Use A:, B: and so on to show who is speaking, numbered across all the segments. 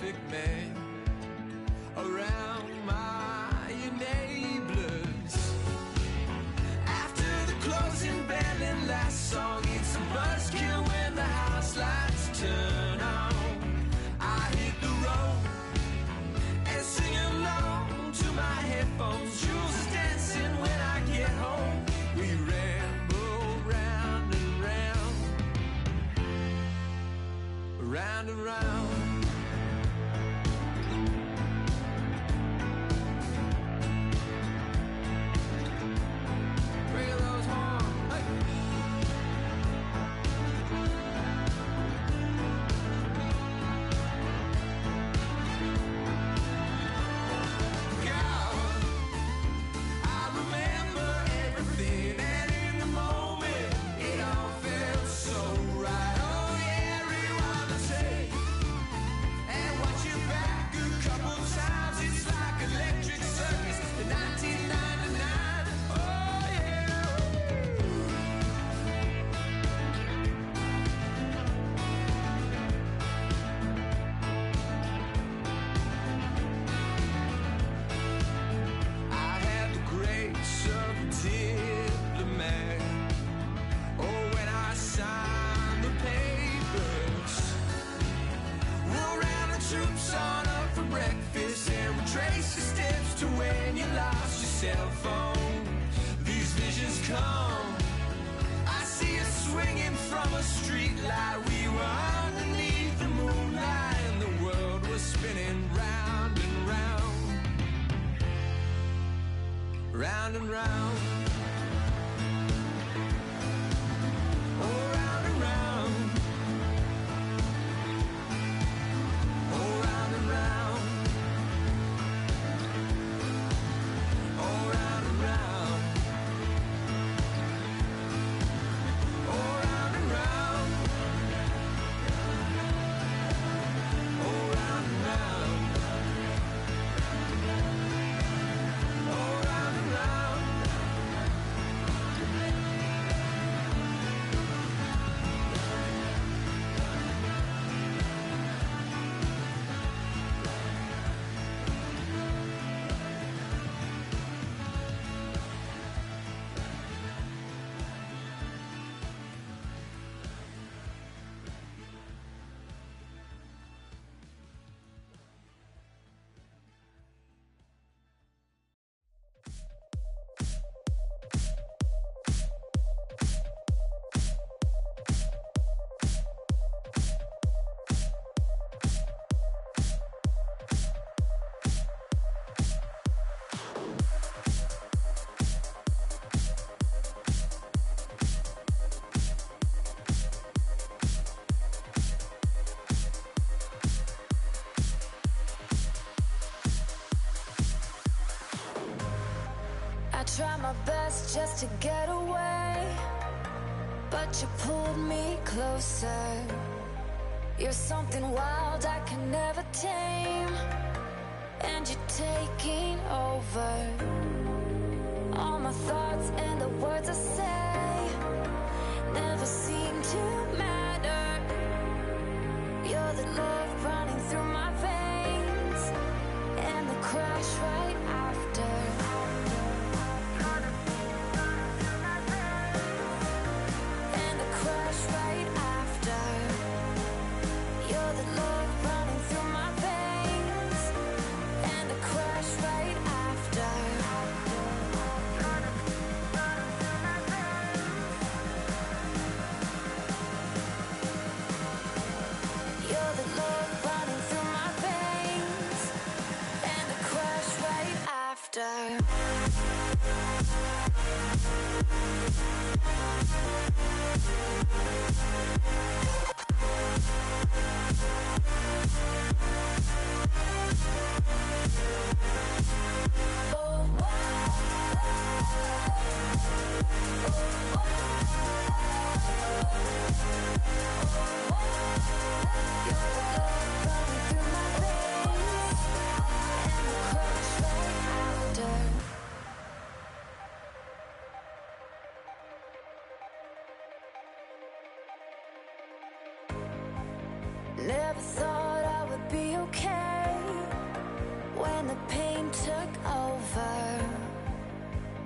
A: perfect man around my enablers. After the closing bell and last song, it's a buzzkill when the house lights turn on. I hit the road and sing along to my headphones. Jules is dancing when I get home. We ramble round and round, round and round. Cell phone, these visions come. I see us swinging from a street light. We were underneath the moonlight, and the world was spinning round and round, round and round. Oh, round and round. Oh, round and round.
B: I tried my best just to get away, but you pulled me closer. You're something wild I can never tame, and you're taking over. All my thoughts and the words I say never seem to matter. You're the love running through my veins, and the crash right after. Never thought I would be okay. the pain took over.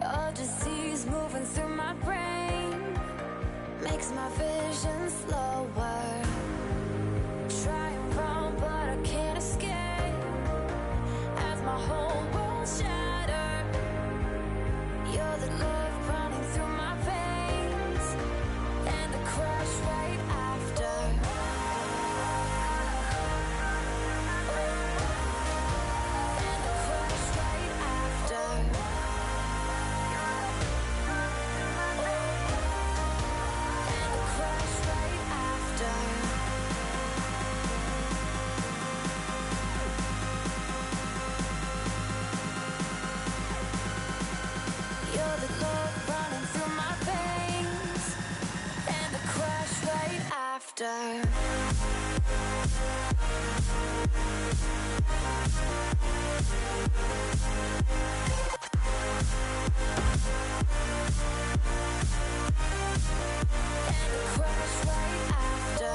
B: A disease moving through my brain makes my vision slower. Try and run, but I can't escape as my whole world shattered. You're the love running through my veins and the crash right after. And the crash right after. And the crash right after. You're the blood running through my veins and the crash right after. And the crash right after.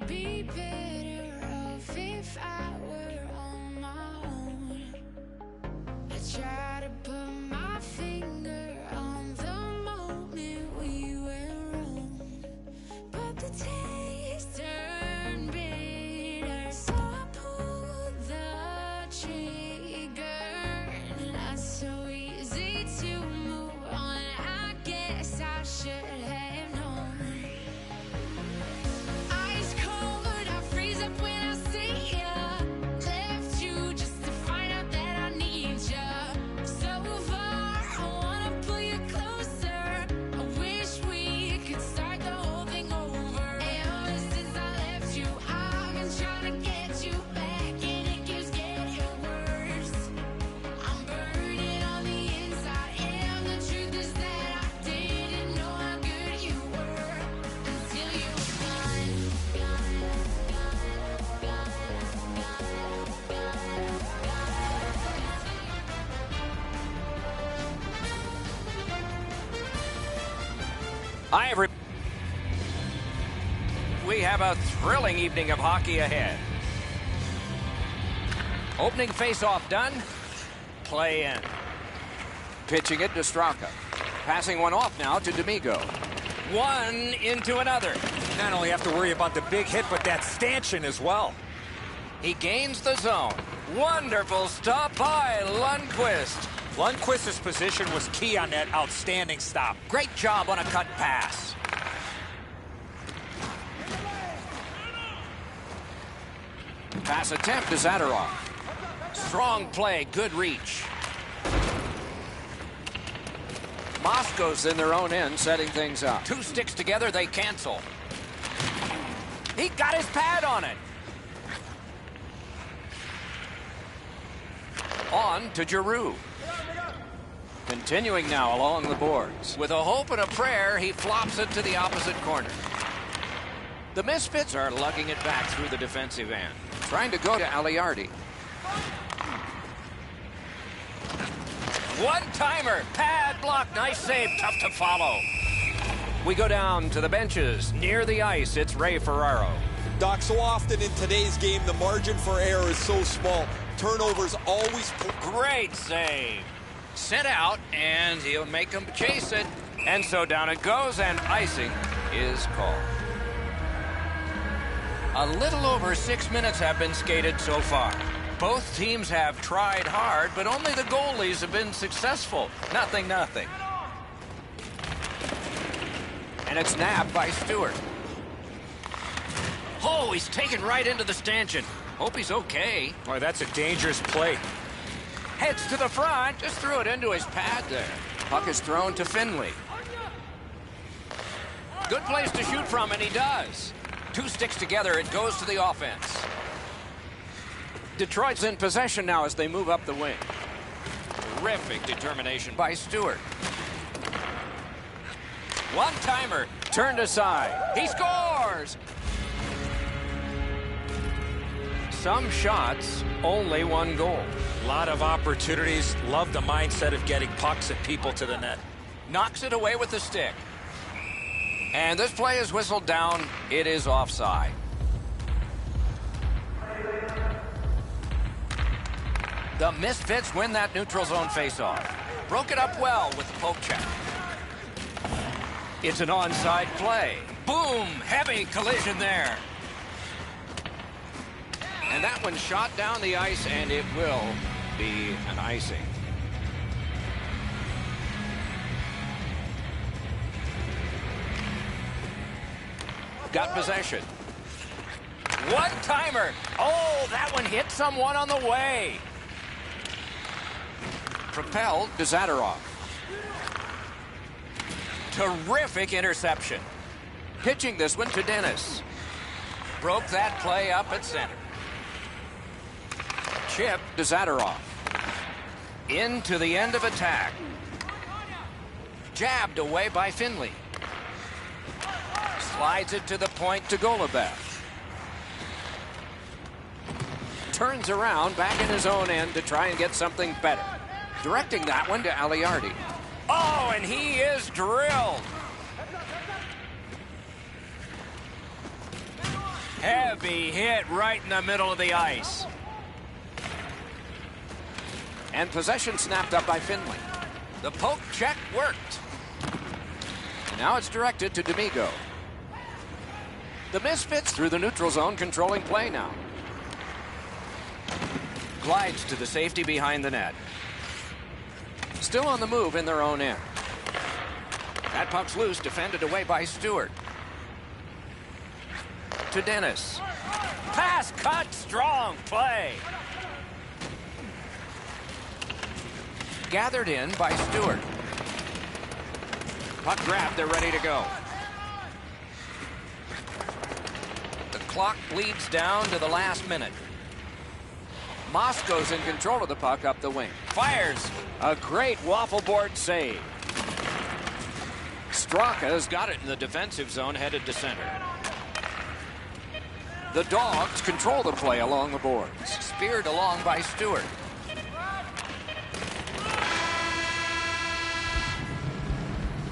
B: Be better off if I were on my own. I try to put my finger on the moment we went wrong, but the taste turned bitter, so I pulled the trigger. Not so easy to move on. I guess I should have known. Ice cold, I freeze up when I see ya. Left you just to find out that I need ya.
C: We have a thrilling evening of hockey ahead. Opening face-off done. Play in. Pitching it to Straka. Passing one off now to D'Amico. One into another.
D: Not only have to worry about the big hit, but that stanchion as well.
C: He gains the zone. Wonderful stop by Lundqvist.
D: Lundqvist's position was key on that outstanding stop.
C: Great job on a cut pass. Pass attempt to Zadorov. Strong play, good reach. Moscow's in their own end, setting things up. Two sticks together, they cancel. He got his pad on it. On to Giroux. Continuing now along the boards. With a hope and a prayer, he flops it to the opposite corner. The Misfits are lugging it back through the defensive end. Trying to go to Aliardi. One-timer, pad block, nice save, tough to follow. We go down to the benches. Near the ice, it's Ray Ferraro.
E: Doc, so often in today's game, the margin for error is so small. Turnovers always...
C: Great save. Sent out, and he'll make him chase it. And so down it goes, and icing is called. A little over 6 minutes have been skated so far. Both teams have tried hard, but only the goalies have been successful. Nothing. And it's nabbed by Stewart. Oh, he's taken right into the stanchion. Hope he's okay.
D: Boy, that's a dangerous play.
C: Heads to the front. Just threw it into his pad there. Puck is thrown to Finley. Good place to shoot from, and he does. Two sticks together, it goes to the offense. Detroit's in possession now as they move up the wing. Terrific determination by Stewart. One-timer, turned aside. He scores! Some shots, only one goal.
D: A lot of opportunities. Love the mindset of getting pucks and people to the net.
C: Knocks it away with the stick. And this play is whistled down. It is offside. The Misfits win that neutral zone faceoff. Broke it up well with the poke check. It's an onside play. Boom! Heavy collision there. And that one shot down the ice, and it will be an icing. Got possession. One-timer. Oh, that one hit someone on the way. Propelled to Zadorov. Terrific interception. Pitching this one to Dennis. Broke that play up at center. Chip to Zadorov. Into the end of attack. Jabbed away by Finley. Slides it to the point to Golubev. Turns around back in his own end to try and get something better. Directing that one to Aliardi. Oh, and he is drilled. Heavy hit right in the middle of the ice. And possession snapped up by Finley. The poke check worked. And now it's directed to D'Amico. The Misfits through the neutral zone, controlling play now. Glides to the safety behind the net. Still on the move in their own end. That puck's loose, defended away by Stewart. To Dennis. Pass cut, strong play. Gathered in by Stewart. Puck grabbed, they're ready to go. The clock bleeds down to the last minute. Moscow's in control of the puck up the wing. Fires. A great waffle board save. Straka's got it in the defensive zone, headed to center. The Dogs control the play along the boards. Speared along by Stewart.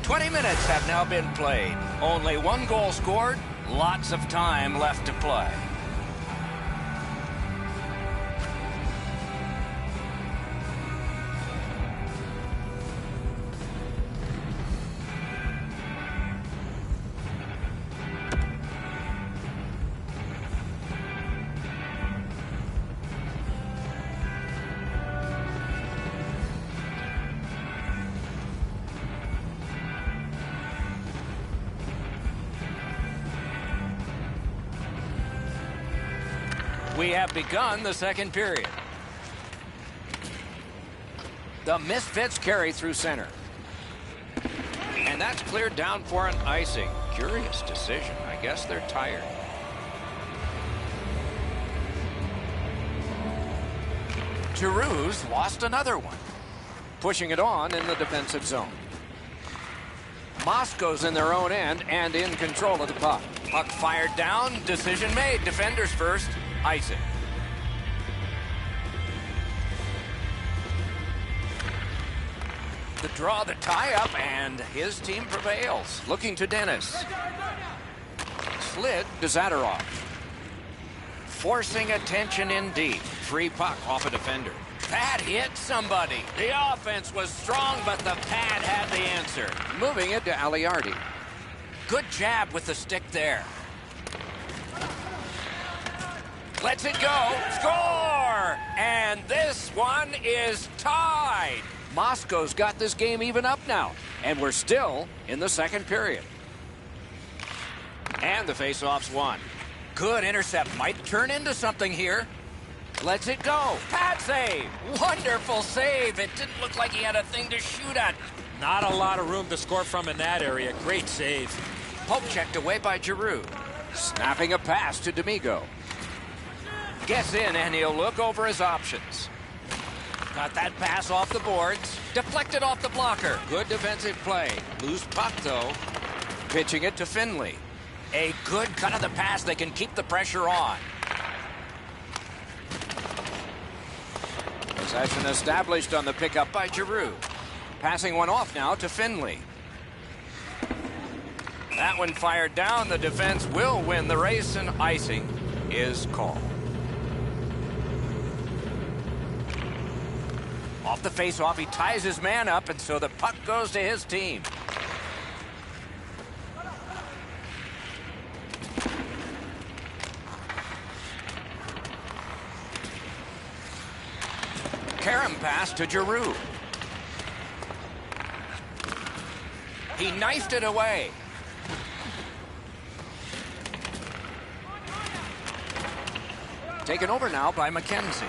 C: 20 minutes have now been played. Only one goal scored, lots of time left to play. We have begun the second period. The Misfits carry through center. And that's cleared down for an icing. Curious decision. I guess they're tired. Giroux's lost another one. Pushing it on in the defensive zone. Moscow's in their own end and in control of the puck. Puck fired down. Decision made. Defenders first. Icing. The draw, the tie-up, and his team prevails. Looking to Dennis. Slid to Zadorov. Forcing attention indeed. Free puck off a defender. Pad hit somebody. The offense was strong, but the pad had the answer. Moving it to Aliardi. Good jab with the stick there. Lets it go. Score! And this one is tied. Moscow's got this game even up now. And we're still in the second period. And the faceoff's won. Good intercept. Might turn into something here. Lets it go. Pad save. Wonderful save. It didn't look like he had a thing to shoot at.
D: Not a lot of room to score from in that area. Great save.
C: Poke checked away by Giroux. Snapping a pass to D'Amigo. Gets in and he'll look over his options. Got that pass off the boards. Deflected off the blocker. Good defensive play. Loose puck though. Pitching it to Finley. A good cut of the pass. They can keep the pressure on. Possession established on the pickup by Giroux. Passing one off now to Finley. That one fired down. The defense will win the race and icing is called. Off the face-off, he ties his man up, and so the puck goes to his team. Karam pass to Giroux. He knifed it away. Taken over now by McKenzie.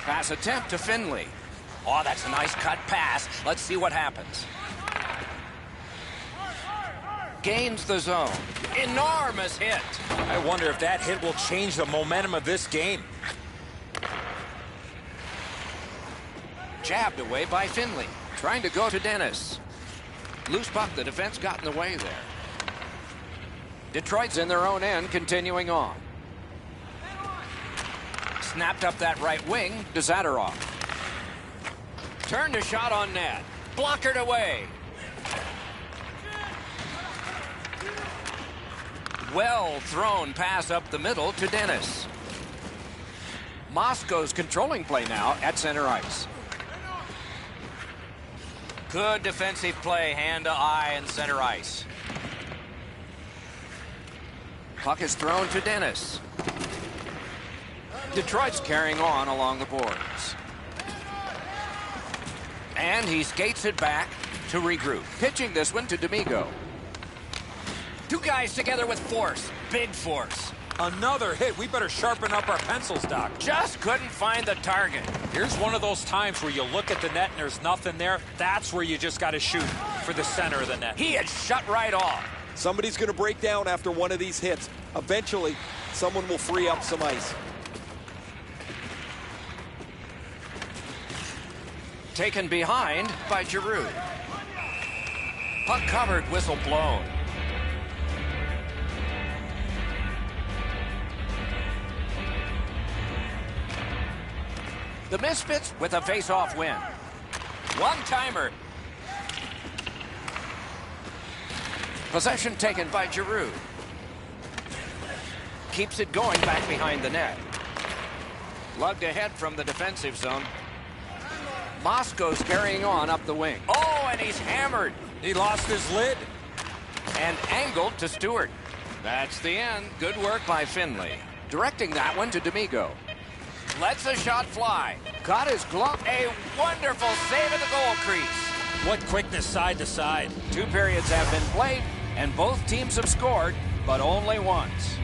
C: Pass attempt to Finley. Oh, that's a nice cut pass. Let's see what happens. Gains the zone. Enormous hit.
D: I wonder if that hit will change the momentum of this game.
C: Jabbed away by Finley. Trying to go to Dennis. Loose puck. The defense got in the way there. Detroit's in their own end, continuing on. Snapped up that right wing to Zadorov. Turned a shot on net. Blockered away. Well thrown pass up the middle to Dennis. Moscow's controlling play now at center ice. Good defensive play, hand to eye and center ice. Puck is thrown to Dennis. Detroit's carrying on along the boards. And he skates it back to regroup. Pitching this one to D'Amigo. Two guys together with force. Big force.
D: Another hit. We better sharpen up our pencils, Doc.
C: Just couldn't find the target.
D: Here's one of those times where you look at the net and there's nothing there. That's where you just got to shoot for the center of the net.
C: He had shut right off.
E: Somebody's going to break down after one of these hits. Eventually, someone will free up some ice.
C: Taken behind by Giroux. Puck covered, whistle blown. The Misfits with a face-off win. One-timer. Possession taken by Giroux. Keeps it going back behind the net. Lugged ahead from the defensive zone. Moscow's carrying on up the wing. Oh, and he's hammered.
D: He lost his lid.
C: And angled to Stewart. That's the end. Good work by Finley. Directing that one to D'Amigo. Lets a shot fly. Got his glove. A wonderful save at the goal crease.
D: What quickness side to side.
C: 2 periods have been played, and both teams have scored, but only once.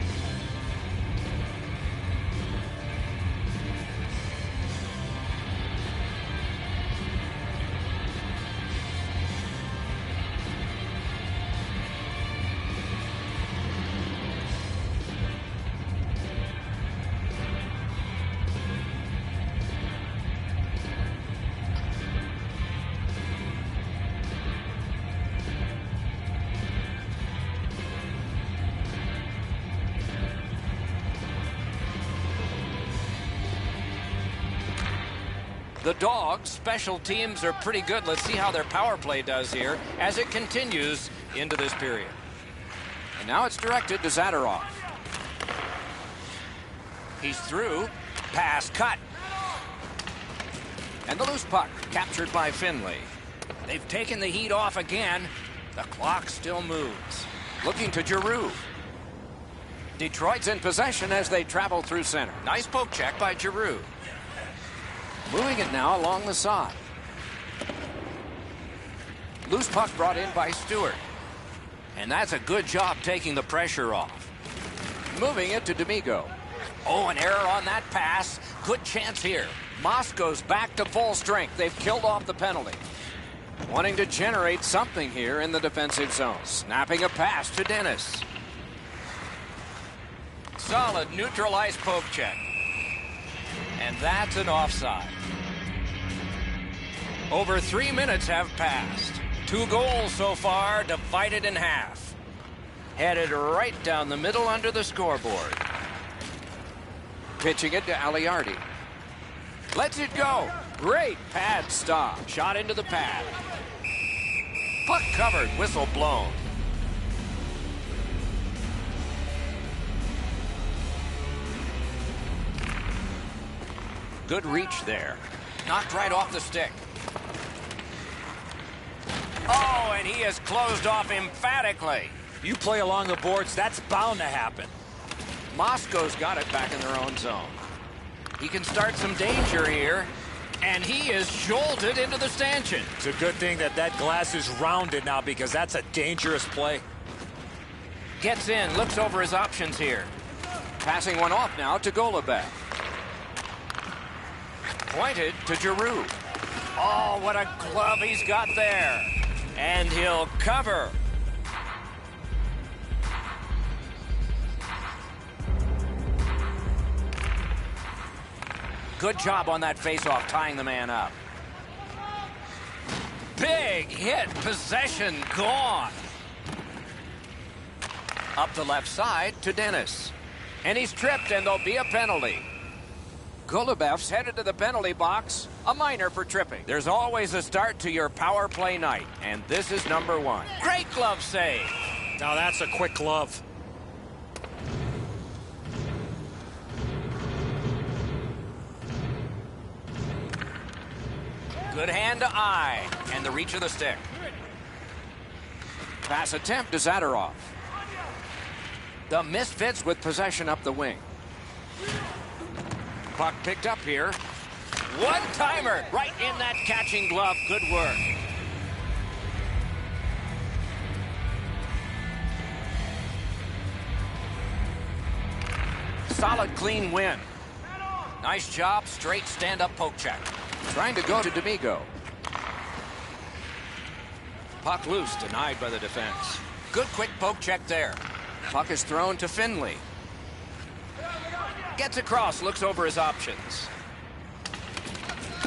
C: The Dogs' special teams are pretty good. Let's see how their power play does here as it continues into this period. And now it's directed to Zadorov. He's through. Pass cut. And the loose puck captured by Finley. They've taken the heat off again. The clock still moves. Looking to Giroux. Detroit's in possession as they travel through center. Nice poke check by Giroux. Moving it now along the side. Loose puck brought in by Stewart. And that's a good job taking the pressure off. Moving it to D'Amigo. Oh, an error on that pass. Good chance here. Moscow's back to full strength. They've killed off the penalty. Wanting to generate something here in the defensive zone. Snapping a pass to Dennis. Solid neutral ice poke check. And that's an offside. Over 3 minutes have passed. 2 goals so far, divided in half. Headed right down the middle under the scoreboard. Pitching it to Aliardi. Lets it go. Great pad stop. Shot into the pad. Puck covered, whistle blown. Good reach there. Knocked right off the stick. Oh, and he is closed off emphatically.
D: You play along the boards, that's bound to happen.
C: Moscow's got it back in their own zone. He can start some danger here. And he is jolted into the stanchion.
D: It's a good thing that that glass is rounded now because that's a dangerous play.
C: Gets in, looks over his options here. Passing one off now to Golubev. Pointed to Giroux. Oh, what a glove he's got there. And he'll cover. Good job on that faceoff, tying the man up. Big hit, possession gone. Up the left side to Dennis. And he's tripped, and there'll be a penalty. Golubev's headed to the penalty box. A minor for tripping. There's always a start to your power play night, and this is number 1. Great glove save.
D: Now that's a quick glove.
C: Good hand to eye, and the reach of the stick. Pass attempt to Zadorov. The Misfits with possession up the wing. Puck picked up here. One-timer right in that catching glove. Good work. Solid, clean win. Nice job, straight stand-up poke check. Trying to go to D'Amigo. Puck loose, denied by the defense. Good quick poke check there. Puck is thrown to Finley. Gets across, looks over his options.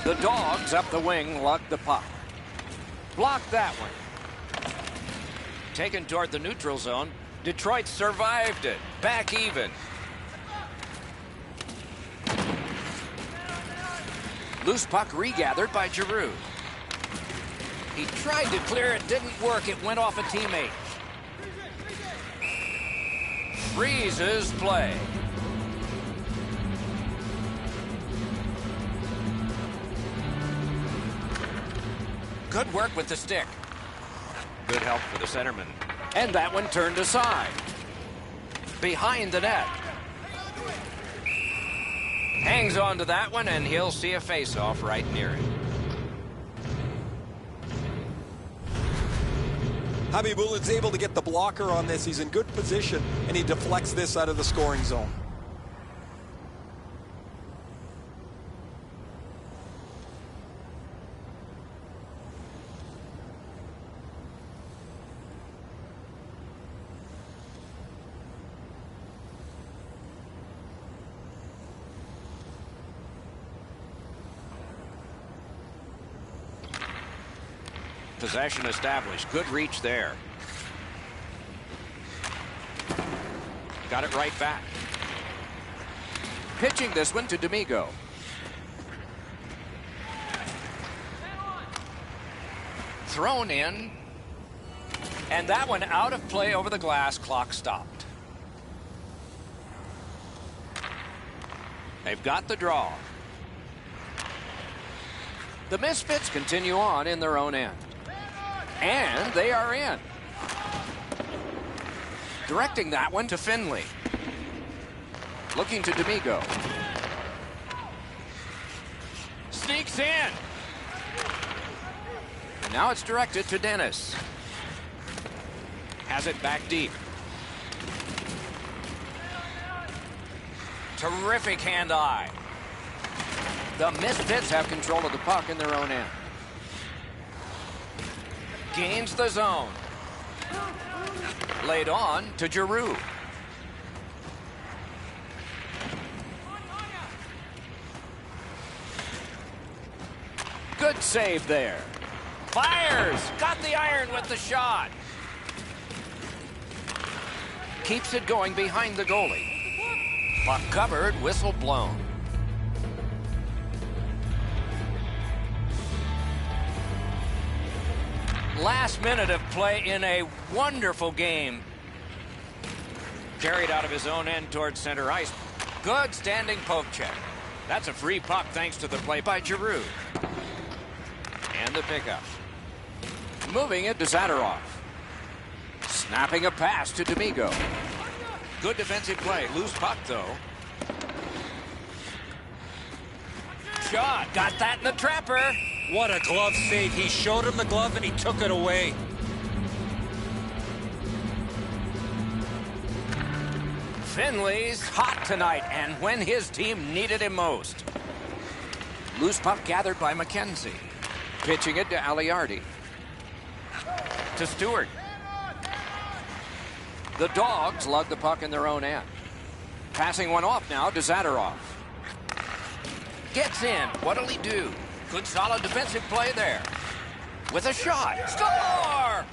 C: The Dogs up the wing lug the puck. Blocked that one. Taken toward the neutral zone. Detroit survived it. Back even. Loose puck regathered by Giroux. He tried to clear it, didn't work. It went off a teammate. freezes play. Good work with the stick. Good help for the centerman. And that one turned aside. Behind the net. Hangs on to that one, and he'll see a face-off right near it.
E: Habibulin's able to get the blocker on this. He's in good position, and he deflects this out of the scoring zone.
C: Possession established. Good reach there. Got it right back. Pitching this one to D'Amigo. Thrown in. And that one out of play over the glass. Clock stopped. They've got the draw. The Misfits continue on in their own end. And they are in. Directing that one to Finley. Looking to D'Amigo. Sneaks in. And now it's directed to Dennis. Has it back deep. Terrific hand-eye. The Misfits have control of the puck in their own end. Gains the zone. Laid on to Giroux. Good save there. Fires. Got the iron with the shot. Keeps it going behind the goalie. Puck covered, whistle blown. Last minute of play in a wonderful game. Carried out of his own end towards center ice. Good standing poke check. That's a free puck thanks to the play by Giroux. And the pickup. Moving it to Zadorov. Snapping a pass to D'Amigo. Good defensive play. Loose puck, though. Shot. Got that in the trapper.
D: What a glove save. He showed him the glove and he took it away.
C: Finley's hot tonight, and when his team needed him most. Loose puck gathered by McKenzie. Pitching it to Aliardi. To Stewart. The Dogs lug the puck in their own end. Passing one off now to Zadorov. Gets in. What'll he do? Good solid defensive play there. With a shot. Score!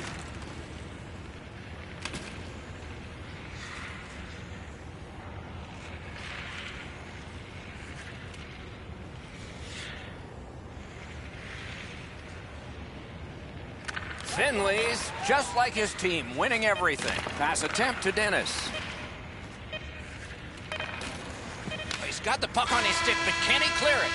C: Finley's just like his team, winning everything. Pass attempt to Dennis. He's got the puck on his stick, but can he clear it?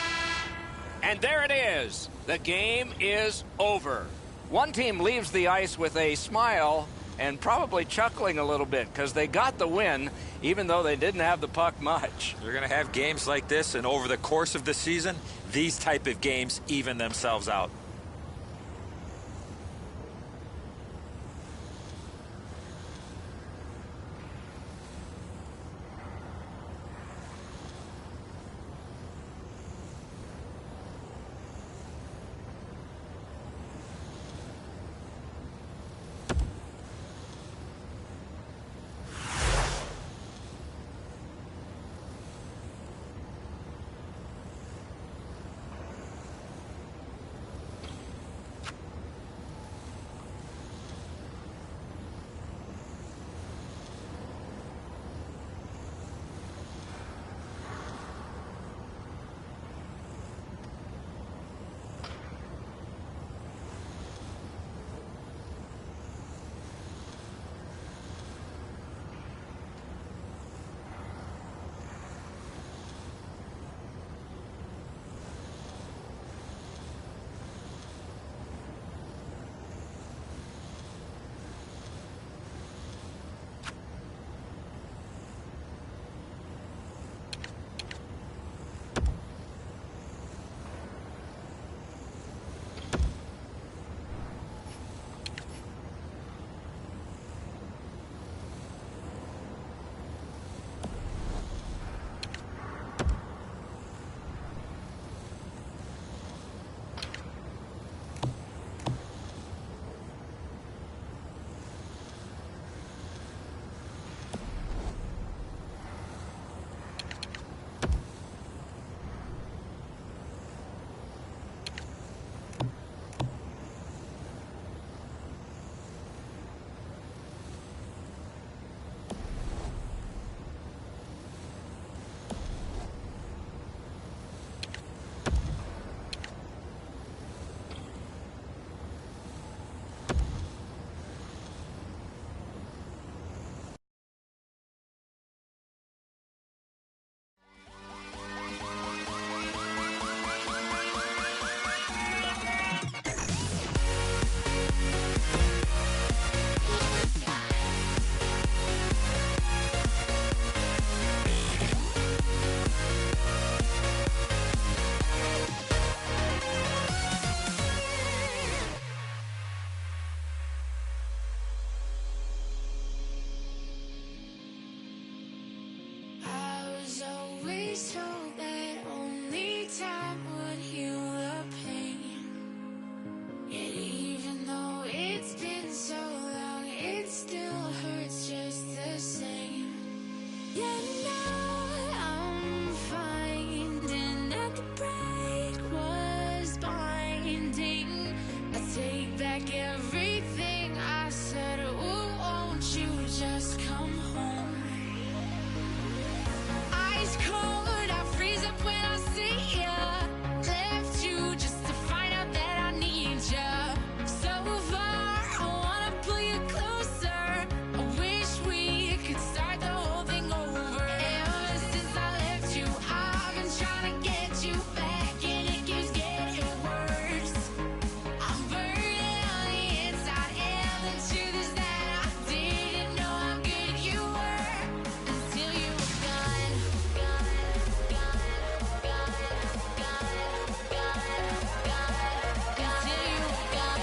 C: And there it is. The game is over. One team leaves the ice with a smile and probably chuckling a little bit because they got the win, even though they didn't have the puck much.
D: They're going to have games like this, and over the course of the season, these type of games even themselves out.
B: was told that only time would heal the pain. Yet even though it's been so long, it still hurts just the same. Yeah, now I'm finding that the break was binding. I take back everything I said. Oh, won't you just come home? Ice cold, I freeze up when I see ya. Left you just to find out that I need ya. So far, I wanna pull you closer. I wish we could start the whole thing over. Ever since I left you, I've been trying to get you back, and it keeps getting worse. I'm burning on the inside, and the truth is that I didn't know how good you were until you were gone. Until you were gone.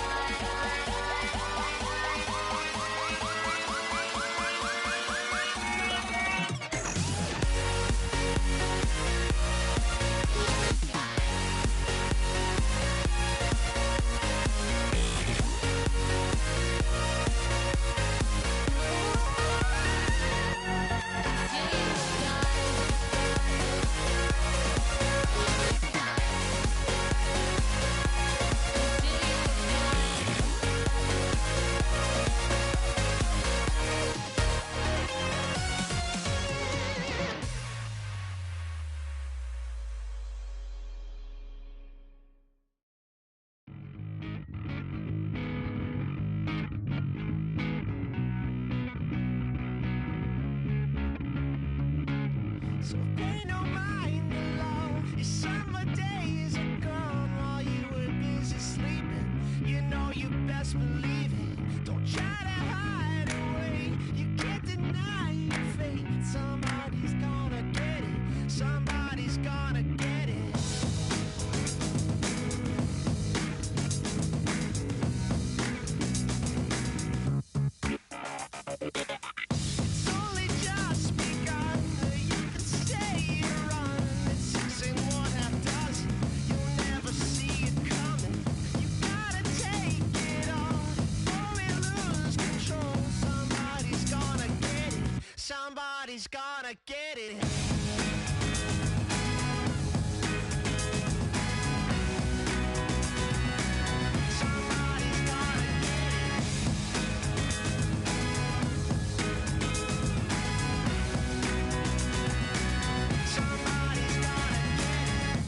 A: So pay no mind the law. Your summer days are gone while you were busy sleeping. You know you best believe it. Don't try to hide away. You can't deny your fate. Somebody's gonna get it. Somebody's gonna get it. It's only just begun. You can stay and run. It's 6 and 1/2 dozen. You'll never see it coming. You gotta take it on before we lose control. Somebody's gonna get it. Somebody's gonna get it. Somebody's gonna get it. Somebody's gonna get it.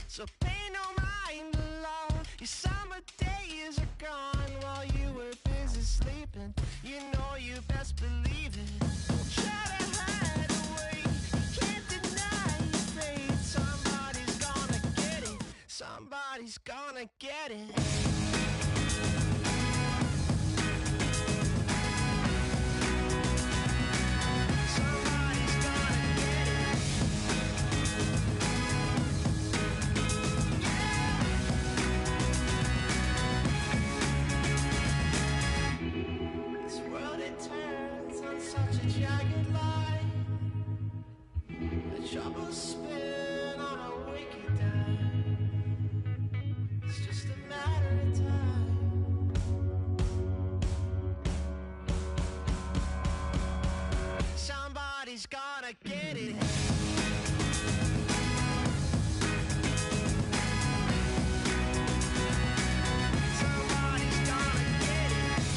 A: So pay no mind the law. Your summer days are gone while you were busy sleeping. You know you best believe it. Don't try to hide away. You can't deny your fate. Somebody's gonna get it. Somebody's gonna get it. Somebody's gonna get it. This world, it turns on such a jagged line. The troubles spin on a wicked dime. It's just a matter of time. Somebody's gonna get it. Somebody's gonna get it.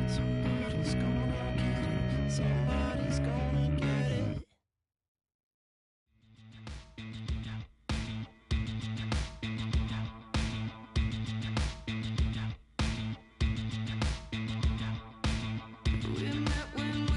A: Somebody's gonna get it. Somebody's gonna get it. We met when we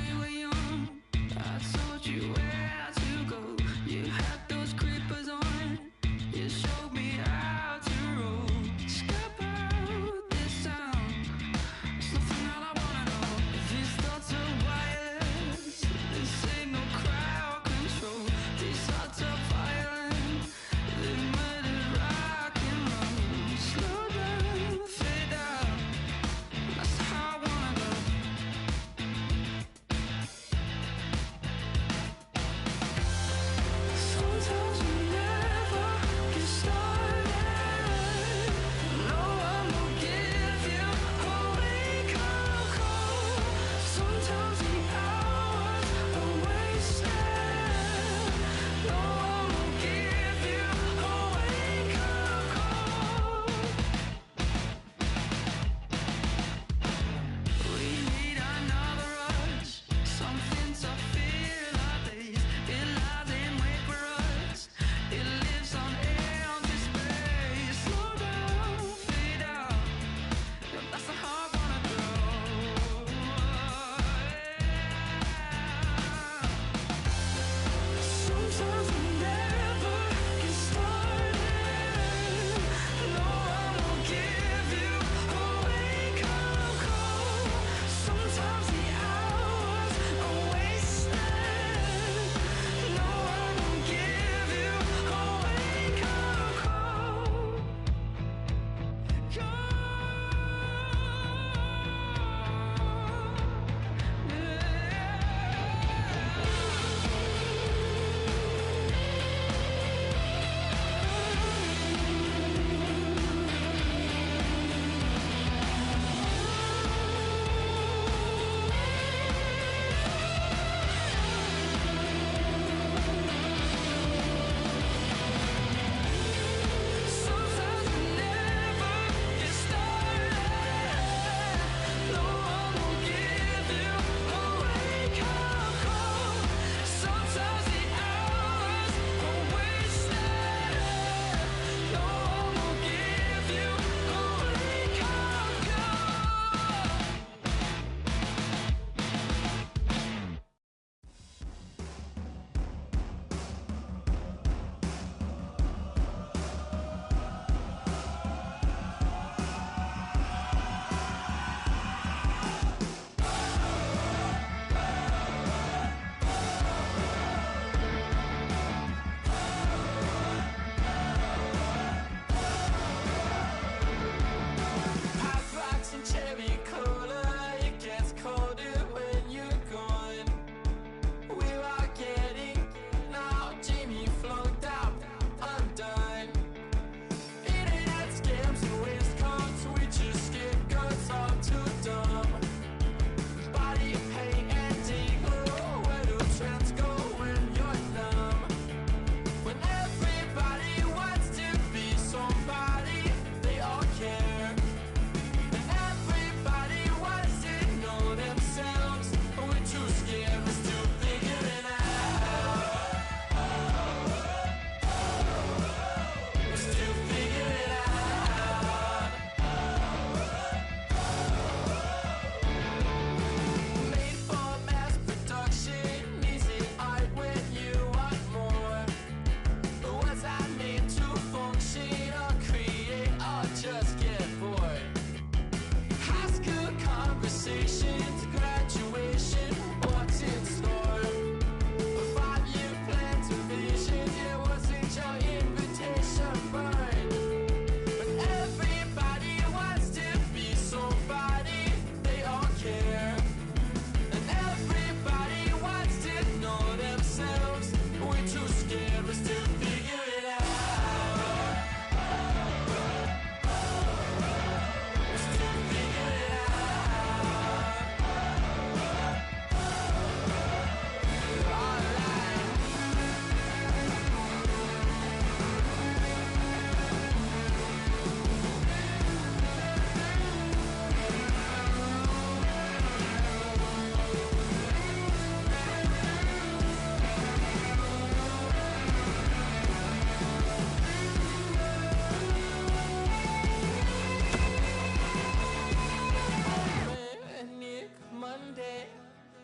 F: Friday,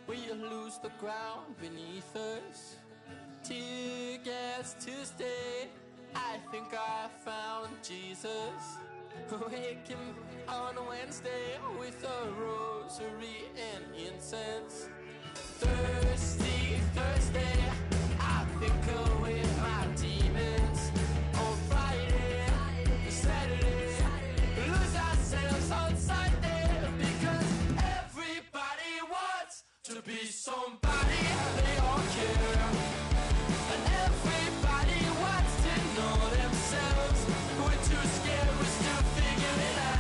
F: we lose the ground beneath us. Tear gas Tuesday, I think I found Jesus. Waking on Wednesday with a rosary and incense. Thirsty Thursday, I think away my demons. On Friday, Saturday, lose ourselves on Sunday. Because everybody wants to be somebody, they all care. And everybody wants to know themselves. We're too scared, we're still figuring it out.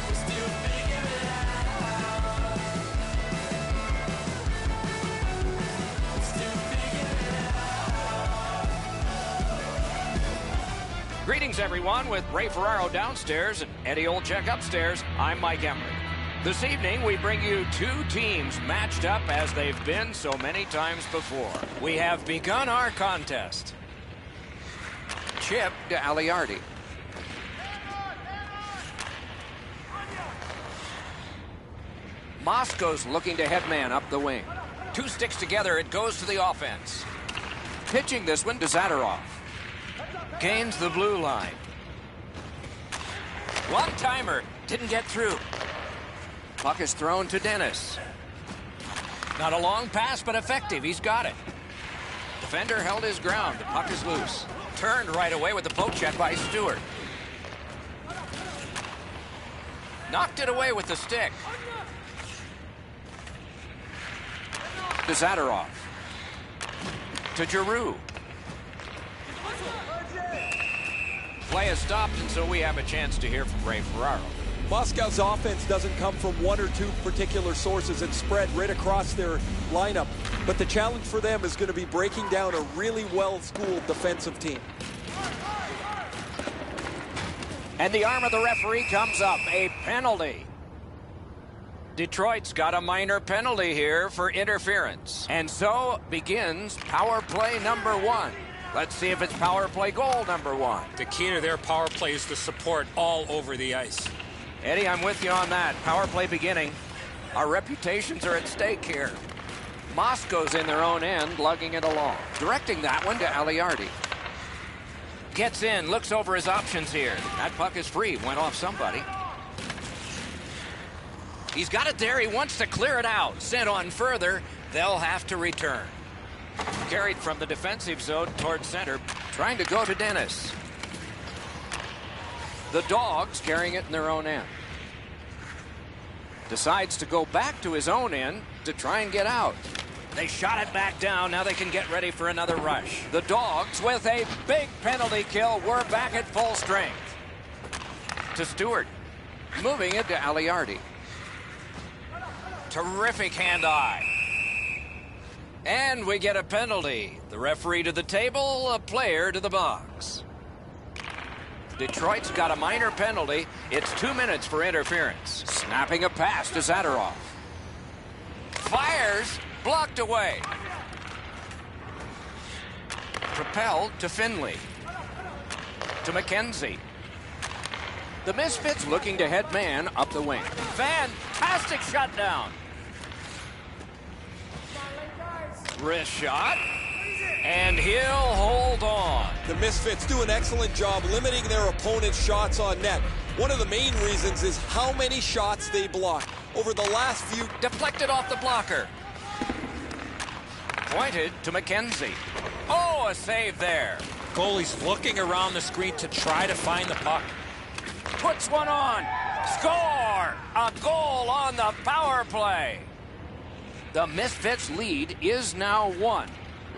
F: We're still figuring it out. We're still figuring it out.
C: Greetings, everyone, with Ray Ferraro downstairs and Eddie Olczyk upstairs. I'm Mike Emmerich. This evening, we bring you two teams matched up as they've been so many times before. We have begun our contest. Chip to Aliardi. Moscow's looking to head man up the wing. Two sticks together, it goes to the offense. Pitching this one to Zadorov. Gains the blue line. One-timer, didn't get through. Puck is thrown to Dennis. Not a long pass, but effective. He's got it. Defender held his ground. The puck is loose. Turned right away with the poke check by Stewart. Knocked it away with the stick. To Zadorov. To Giroux. Play is stopped, and so we have a chance to hear from Ray Ferraro.
E: Moscow's offense doesn't come from one or two particular sources. It's spread right across their lineup. But the challenge for them is going to be breaking down a really well-schooled defensive team.
C: And the arm of the referee comes up. A penalty. Detroit's got a minor penalty here for interference. And so begins power play number one. Let's see if it's power play goal number one.
D: The key to their power play is the support all over the ice.
C: Eddie, I'm with you on that. Power play beginning. Our reputations are at stake here. Moscow's in their own end, lugging it along. Directing that one to Aliardi. Gets in, looks over his options here. That puck is free, went off somebody. He's got it there, he wants to clear it out. Sent on further, they'll have to return. Carried from the defensive zone towards center, trying to go to Dennis. The Dogs carrying it in their own end. Decides to go back to his own end to try and get out. They shot it back down. Now they can get ready for another rush. The Dogs with a big penalty kill. We're back at full strength. To Stewart. Moving it to Aliardi. Terrific hand-eye. And we get a penalty. The referee to the table, a player to the box. Detroit's got a minor penalty. It's 2 minutes for interference. Snapping a pass to Zadorov. Fires, blocked away. Propelled to Finley. To McKenzie. The Misfits looking to head man up the wing. Fantastic shutdown. Wrist shot. And he'll hold on.
E: The Misfits do an excellent job limiting their opponent's shots on net. One of the main reasons is how many shots they block. Over the last few...
C: Deflected off the blocker. Pointed to McKenzie. Oh, a save there.
D: Goalie's looking around the screen to try to find the puck.
C: Puts one on. Score! A goal on the power play. The Misfits' lead is now 1.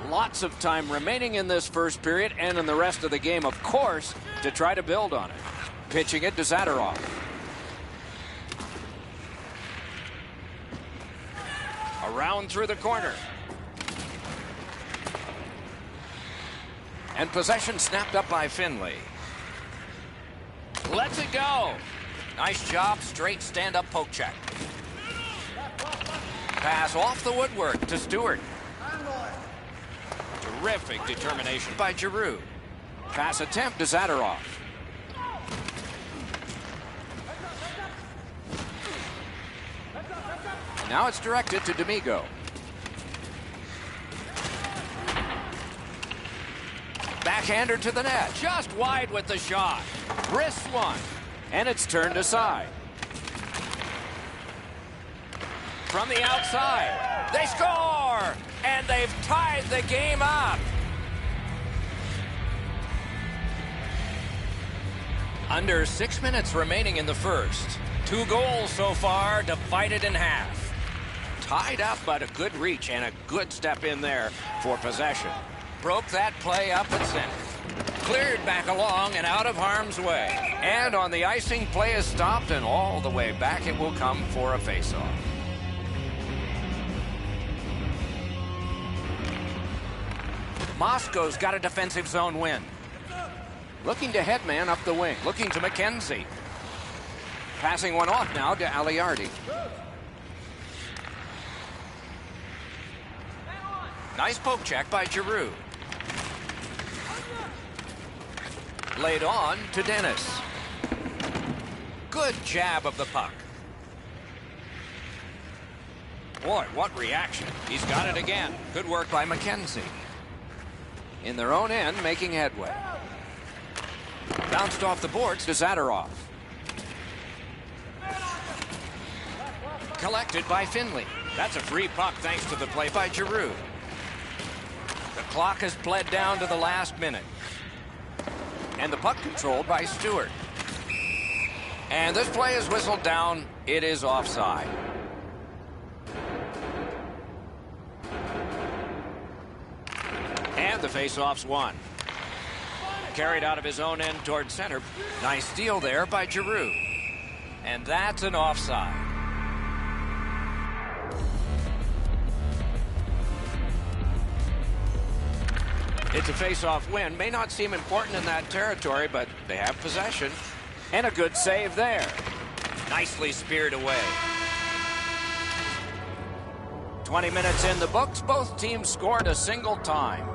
C: Lots of time remaining in this first period and in the rest of the game, of course, to try to build on it. Pitching it to Zadorov. Around through the corner. And possession snapped up by Finley. Lets it go. Nice job, straight stand-up poke check. Pass off the woodwork to Stewart. Terrific determination by Giroux. Pass attempt to Zadorov. Now it's directed to D'Amigo. Backhander to the net. Just wide with the shot. Wrists one. And it's turned aside. From the outside. They score! And they've tied the game up. Under 6 minutes remaining in the first. 2 goals so far, divided in half. Tied up, but a good reach and a good step in there for possession. Broke that play up at center. Cleared back along and out of harm's way. And on the icing, play is stopped, and all the way back it will come for a faceoff. Moscow's got a defensive zone win. Looking to headman up the wing. Looking to McKenzie. Passing one off now to Aliardi. Nice poke check by Giroux. Laid on to Dennis. Good jab of the puck. Boy, what reaction. He's got it again. Good work by McKenzie. In their own end, making headway. Bounced off the boards to Zadorov. Collected by Finley. That's a free puck thanks to the play by Giroux. The clock has bled down to the last minute. And the puck controlled by Stewart. And this play is whistled down. It is offside. And the faceoff's won. Carried out of his own end toward center. Nice steal there by Giroux. And that's an offside. It's a face-off win. May not seem important in that territory, but they have possession. And a good save there. Nicely speared away. 20 minutes in the books. Both teams scored a single time.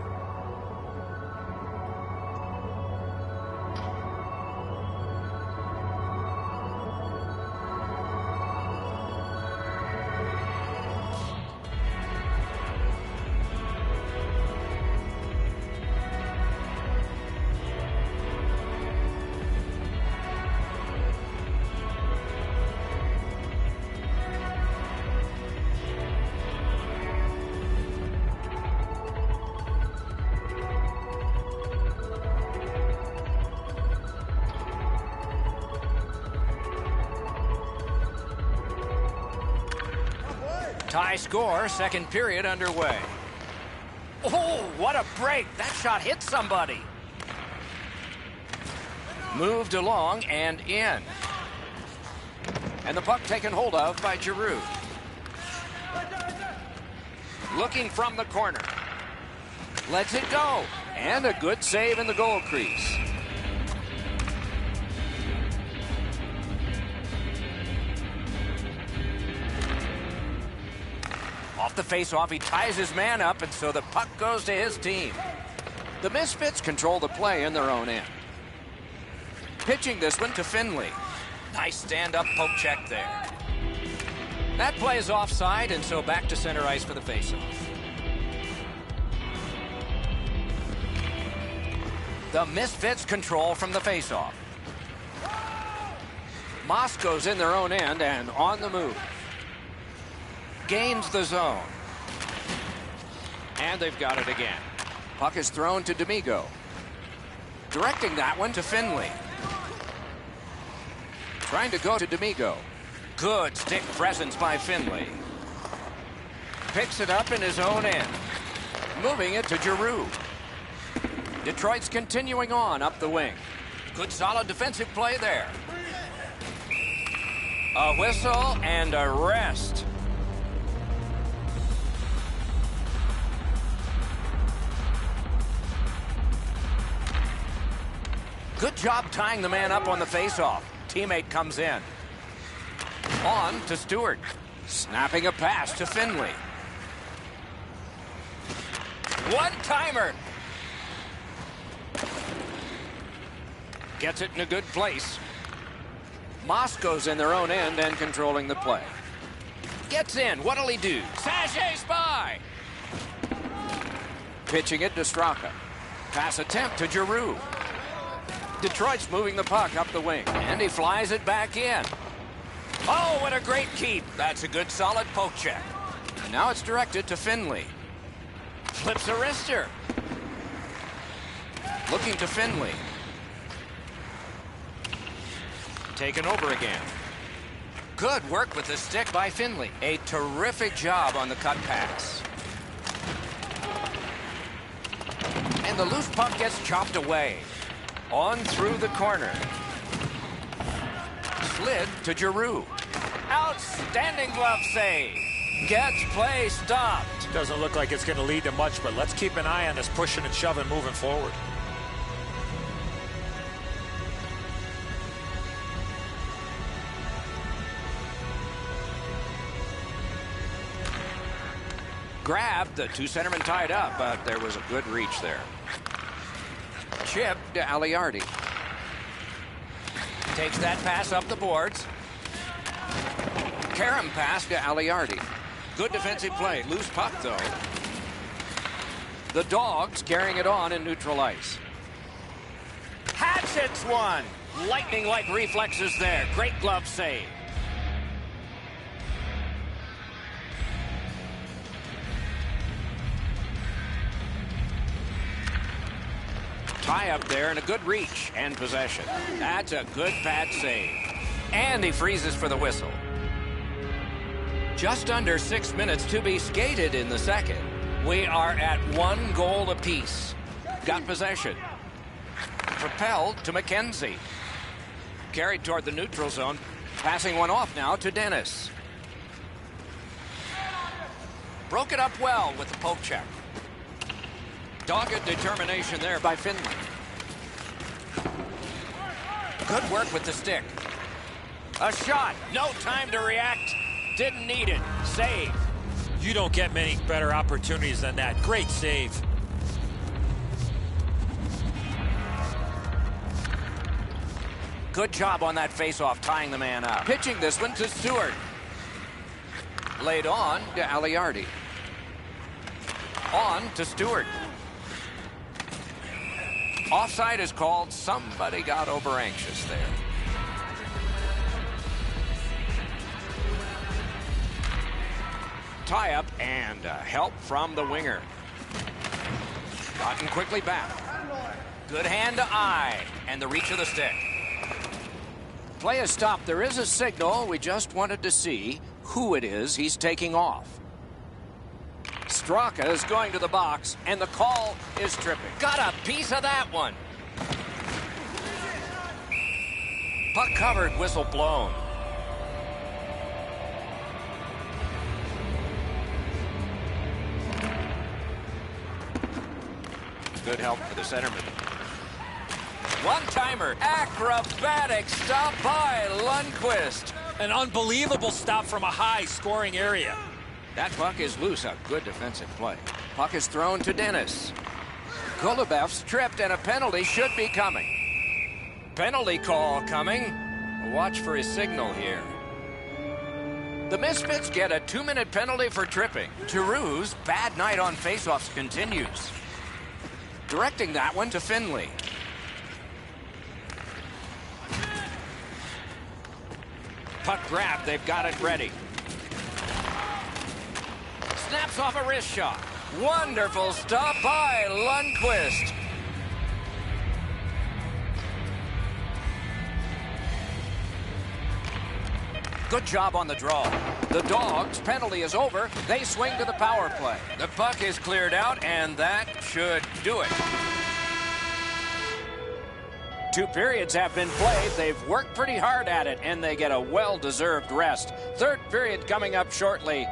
C: Tie score, second period underway. Oh, what a break. That shot hit somebody. Moved along and in. And the puck taken hold of by Giroux. Looking from the corner. Lets it go. And a good save in the goal crease. Off the face-off, he ties his man up, and so the puck goes to his team. The Misfits control the play in their own end. Pitching this one to Finley. Nice stand-up poke check there. That play is offside, and so back to center ice for the face-off. The Misfits control from the face-off. Moscow's in their own end and on the move. Gains the zone. And they've got it again. Puck is thrown to D'Amigo. Directing that one to Finley. Trying to go to D'Amigo. Good stick presence by Finley. Picks it up in his own end. Moving it to Giroux. Detroit's continuing on up the wing. Good solid defensive play there. A whistle and a rest. Good job tying the man up on the face-off. Teammate comes in. On to Stewart. Snapping a pass to Finley. One-timer. Gets it in a good place. Moscow's in their own end and controlling the play. Gets in. What'll he do? Sashays by. Pitching it to Straka. Pass attempt to Giroux. Detroit's moving the puck up the wing. And he flies it back in. Oh, what a great keep. That's a good, solid poke check. And now it's directed to Finley. Flips a wrister. Looking to Finley. Taken over again. Good work with the stick by Finley. A terrific job on the cut pass. And the loose puck gets chopped away. On through the corner. Slid to Giroux. Outstanding glove save. Gets play stopped.
D: Doesn't look like it's going to lead to much, but let's keep an eye on this pushing and shoving moving forward.
C: Grabbed, the two centermen tied up, but there was a good reach there. Chip to Aliardi. Takes that pass up the boards. Karam pass to Aliardi. Good defensive play. Loose puck, though. The Dogs carrying it on in neutral ice. Hatchets one. Lightning-like reflexes there. Great glove save. Tie up there and a good reach and possession. That's a good pad save. And he freezes for the whistle. Just under 6 minutes to be skated in the second. We are at 1 goal apiece. Got possession. Propelled to McKenzie. Carried toward the neutral zone. Passing one off now to Dennis. Broke it up well with the poke check. Dogged determination there by Finley. Good work with the stick. A shot. No time to react. Didn't need it. Save.
D: You don't get many better opportunities than that. Great save.
C: Good job on that faceoff, tying the man up. Pitching this one to Stewart. Laid on to Aliardi. On to Stewart. Offside is called. Somebody got over anxious there. Tie up and help from the winger. Gotten quickly back. Good hand to eye and the reach of the stick. Play is stopped. There is a signal. We just wanted to see who it is he's taking off. Straka is going to the box, and the call is tripping. Got a piece of that one. Puck covered, whistle blown. Good help for the centerman. One-timer, acrobatic stop by Lundqvist.
D: An unbelievable stop from a high-scoring area.
C: That puck is loose. A good defensive play. Puck is thrown to Dennis. Golubev's tripped, and a penalty should be coming. Penalty call coming. Watch for his signal here. The Misfits get a 2-minute penalty for tripping. Giroux's bad night on faceoffs continues. Directing that one to Finley. Puck grab. They've got it ready. Snaps off a wrist shot. Wonderful stop by Lundqvist. Good job on the draw. The Dogs' penalty is over. They swing to the power play. The puck is cleared out, and that should do it. 2 periods have been played. They've worked pretty hard at it, and they get a well-deserved rest. 3rd period coming up shortly.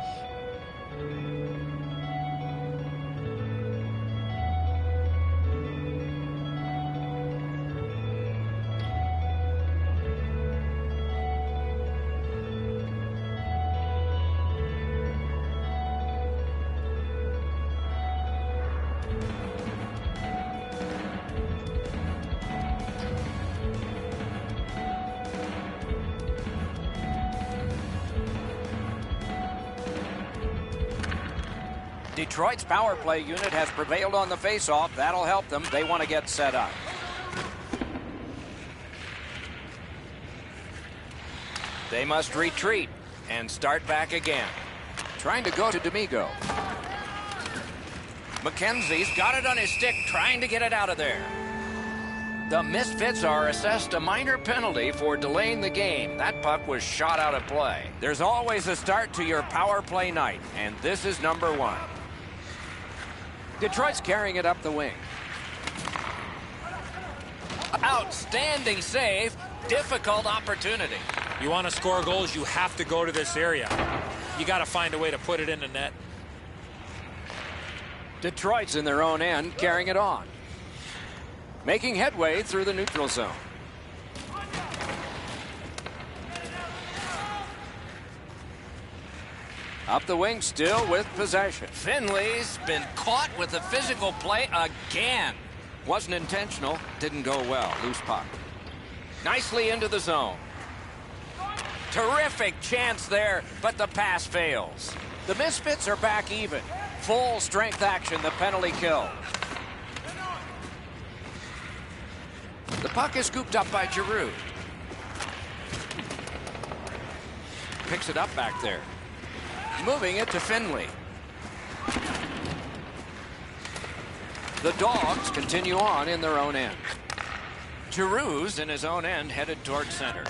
C: Detroit's power play unit has prevailed on the faceoff. That'll help them. They want to get set up. They must retreat and start back again. Trying to go to D'Amigo. McKenzie's got it on his stick, trying to get it out of there. The Misfits are assessed a minor penalty for delaying the game. That puck was shot out of play. There's always a start to your power play night, and this is number 1. Detroit's carrying it up the wing. Outstanding save. Difficult opportunity.
D: You want to score goals, you have to go to this area. You got to find a way to put it in the net.
C: Detroit's in their own end, carrying it on. Making headway through the neutral zone. Up the wing, still with possession. Finley's been caught with a physical play again. Wasn't intentional, didn't go well. Loose puck. Nicely into the zone. Terrific chance there, but the pass fails. The Misfits are back even. Full strength action, the penalty kill. The puck is scooped up by Giroux. Picks it up back there. Moving it to Finley. The Dogs continue on in their own end. Giroux's in his own end, headed toward center.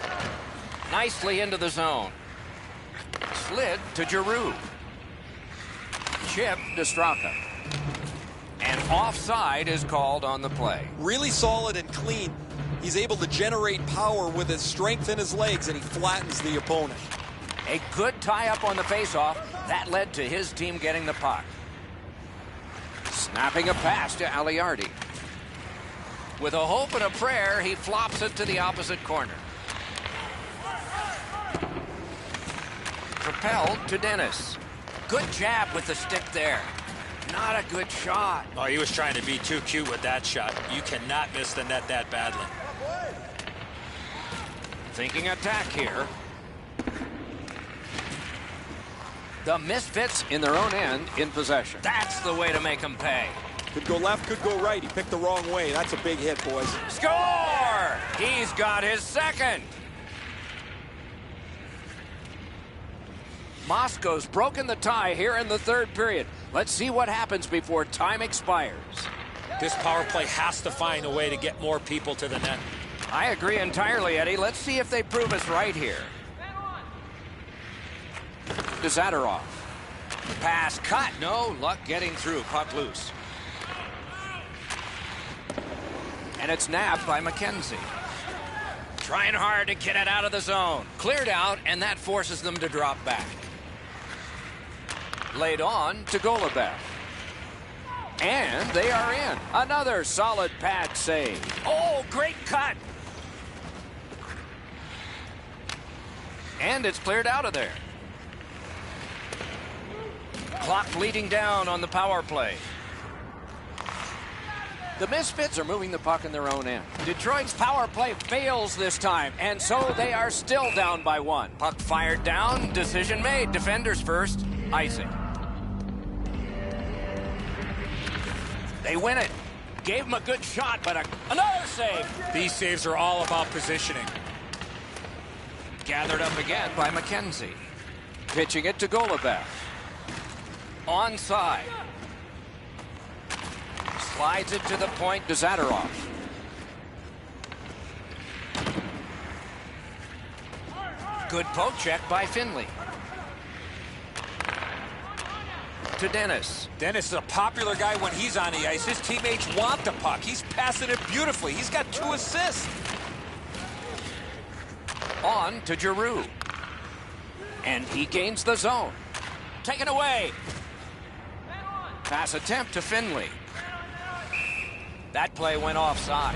C: Nicely into the zone. Slid to Giroux. Chip to Straka. And offside is called on the play.
E: Really solid and clean. He's able to generate power with his strength in his legs, and he flattens the opponent.
C: A good tie-up on the faceoff. That led to his team getting the puck. Snapping a pass to Aliardi. With a hope and a prayer, he flops it to the opposite corner. Propelled to Dennis. Good jab with the stick there. Not a good shot.
D: Oh, he was trying to be too cute with that shot. You cannot miss the net that badly.
C: Thinking attack here. The Misfits in their own end in possession. That's the way to make them pay.
E: Could go left, could go right. He picked the wrong way. That's a big hit, boys.
C: Score! He's got his second. Moscow's broken the tie here in the third period. Let's see what happens before time expires.
D: This power play has to find a way to get more people to the net.
C: I agree entirely, Eddie. Let's see if they prove us right here. To Zadorov. Pass cut. No luck getting through. Puck loose. And it's nabbed by McKenzie. Trying hard to get it out of the zone. Cleared out, and that forces them to drop back. Laid on to Golubev. And they are in. Another solid pad save. Oh, great cut. And it's cleared out of there. Clock bleeding down on the power play. The Misfits are moving the puck in their own end. Detroit's power play fails this time, and so they are still down by 1. Puck fired down, decision made. Defenders first, icing. They win it. Gave him a good shot, but another save.
D: These saves are all about positioning.
C: Gathered up again by McKenzie. Pitching it to Golubev. Onside. Slides it to the point to Zadorov. Good poke check by Finley. To Dennis.
D: Dennis is a popular guy when he's on the ice. His teammates want the puck. He's passing it beautifully. He's got 2 assists.
C: On to Giroux. And he gains the zone. Taken away. Pass attempt to Finley. That play went offside.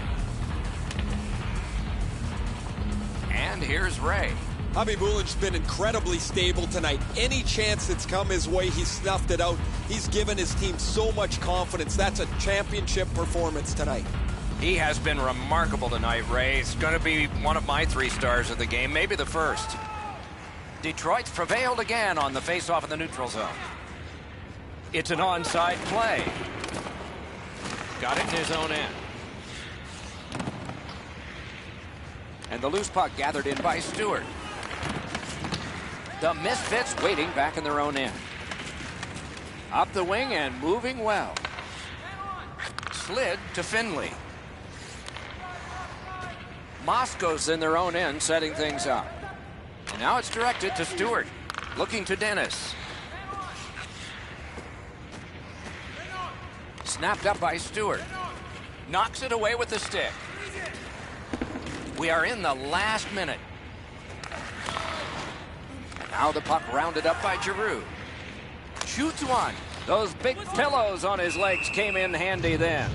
C: And here's Ray.
E: Javi Mulin's been incredibly stable tonight. Any chance that's come his way, he's snuffed it out. He's given his team so much confidence. That's a championship performance tonight.
C: He has been remarkable tonight, Ray. He's going to be one of my 3 stars of the game, maybe the first. Detroit's prevailed again on the faceoff in the neutral zone. It's an onside play. Got it in his own end. And the loose puck gathered in by Stewart. The Misfits waiting back in their own end. Up the wing and moving well. Slid to Finley. Moscow's in their own end, setting things up. And now it's directed to Stewart. Looking to Dennis. Snapped up by Stewart. Knocks it away with the stick. We are in the last minute. And now the puck rounded up by Giroux. Shoots one. Those big pillows on his legs came in handy then.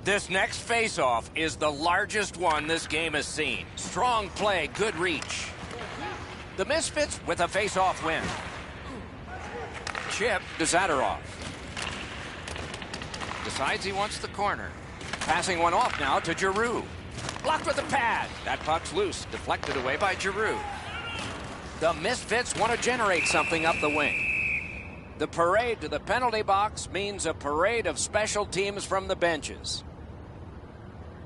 C: This next face-off is the largest one this game has seen. Strong play, good reach. The Misfits with a face-off win. Chip to Zadorov. Decides he wants the corner. Passing one off now to Giroux. Blocked with the pad. That puck's loose, deflected away by Giroux. The Misfits want to generate something up the wing. The parade to the penalty box means a parade of special teams from the benches.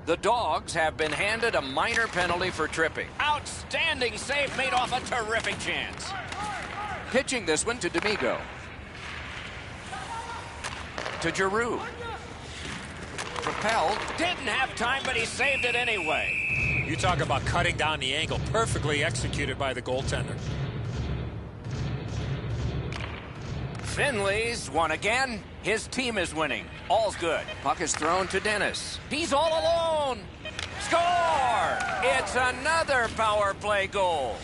C: The Dogs have been handed a minor penalty for tripping. Outstanding save made off a terrific chance. Pitching this one to D'Amigo. To Giroux. Propelled. Didn't have time, but he saved it anyway.
D: You talk about cutting down the angle. Perfectly executed by the goaltender.
C: Finley's won again. His team is winning. All's good. Puck is thrown to Dennis. He's all alone. Score! It's another power play goal.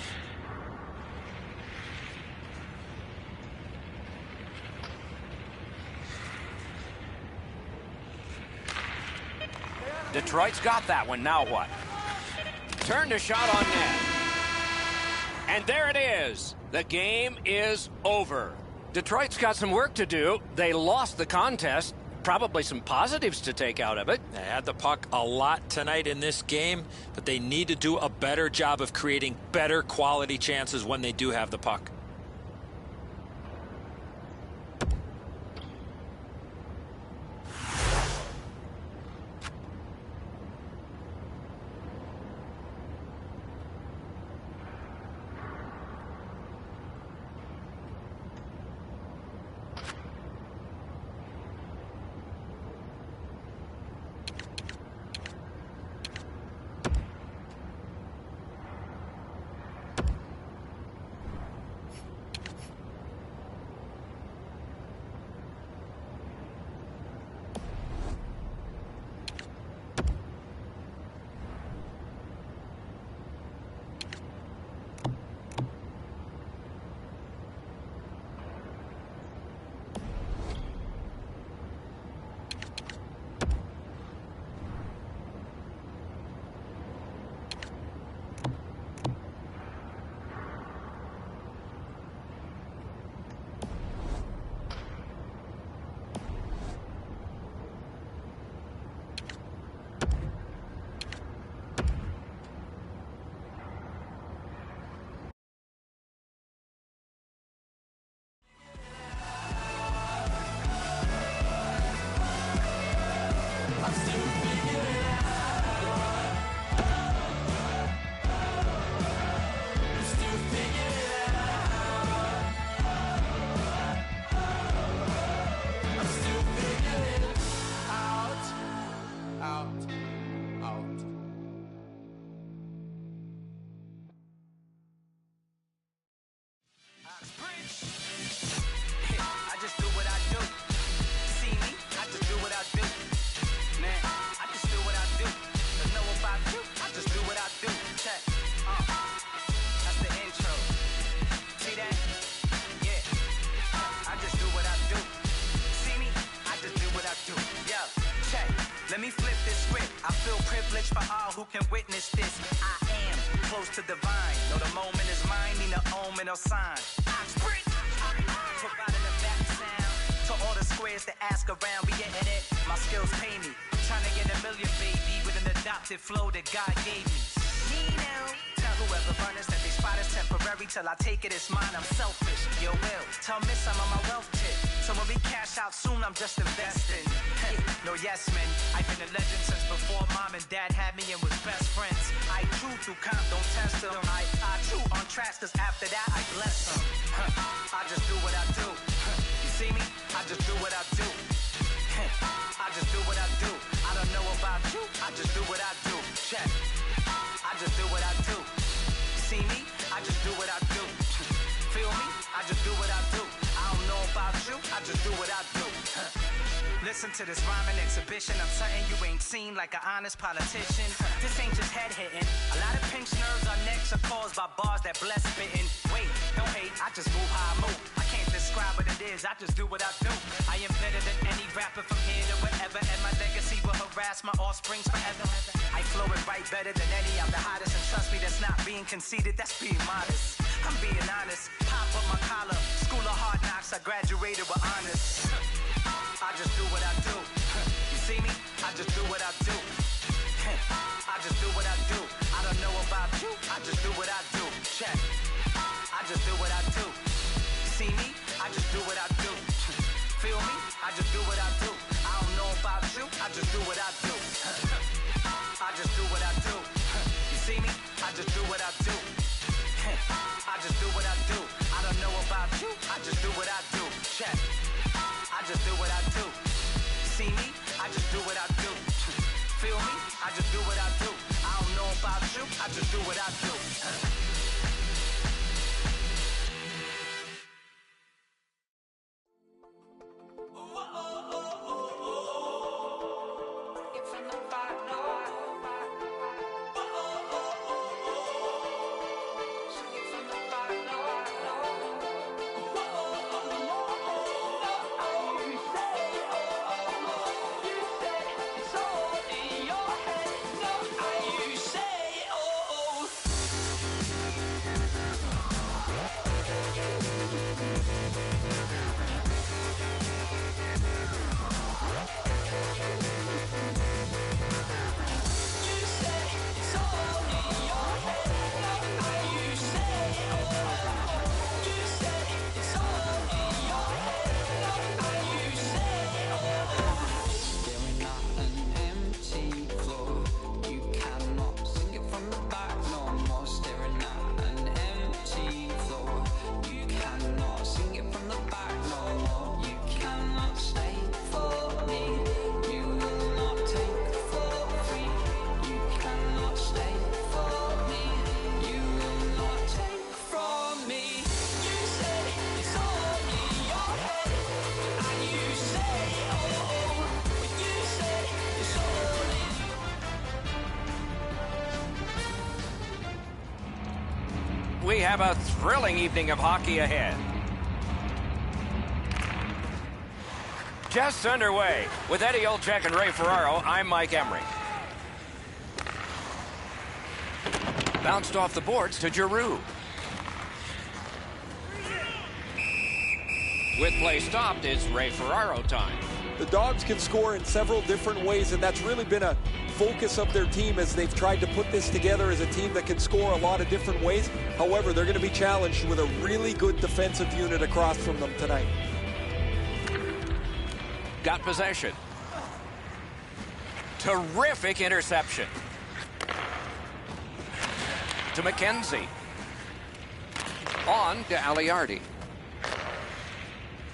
C: Detroit's got that one. Now what? Turned a shot on net. And there it is. The game is over. Detroit's got some work to do. They lost the contest. Probably some positives to take out of it.
D: They had the puck a lot tonight in this game, but they need to do a better job of creating better quality chances when they do have the puck.
G: this script. I feel privileged for all who can witness this. I am close to divine. Know the moment is mine, need no omen or sign. Providing a back sound to all the squares that ask around. Be getting it, my skills pay me. Trying to get a million, baby, with an adopted flow that God gave me. Tell whoever runners that they spot is temporary till I take it, it's mine. I'm selfish. Yo, will tell Miss I'm on my wealth tip. So when we cash out soon, I'm just investing. No yes men, I've been a legend since before mom and dad had me and was best friends. I chew through comp, don't test them. I chew on tracks, cause after that I bless them. I just do what I do. You see me? I just do what I do. I just do what I do. I don't know about you, I just do what I do. Check. I just do what I do. See me? I just do what I do. Feel me? I just do what I do. I don't know about you, I just do what I do. Listen to this rhyming exhibition. I'm something you ain't seen, like an honest politician. This ain't just head hitting. A lot of pinched nerves on necks are caused by bars that bless spitting. Wait, don't hate, I just move how I move. I can't describe what it is, I just do what I do. I am better than any rapper from here to wherever, and my legacy will harass my offsprings forever. I flow and write better than any, I'm the hottest, and trust me, that's not being conceited, that's being modest. I'm being honest, pop up my collar, school of hard knocks, I graduated with honors. I just do what I do. You see me? I just do what I do. I just do what I do. I don't know about you, I just do what I do. Check. I just do what I do. See me? I just do what I do. Feel me? I just do what I do. I don't know about you, I just do what I do. I just do what I do. You see me? I just do what I do. I just do what I do. I don't know about you, I just do what I do. Check. I just do what I do. See me? I just do what I do. Feel me? I just do what I do. I don't know about you, I just do what I do.
C: We have a thrilling evening of hockey ahead. Just underway. With Eddie Olczyk and Ray Ferraro, I'm Mike Emery. Bounced off the boards to Giroux. With play stopped, it's Ray Ferraro time.
E: The Dogs can score in several different ways, and that's really been a focus of their team as they've tried to put this together as a team that can score a lot of different ways. However, they're going to be challenged with a really good defensive unit across from them tonight.
C: Got possession. Terrific interception. To McKenzie. On to Aliardi.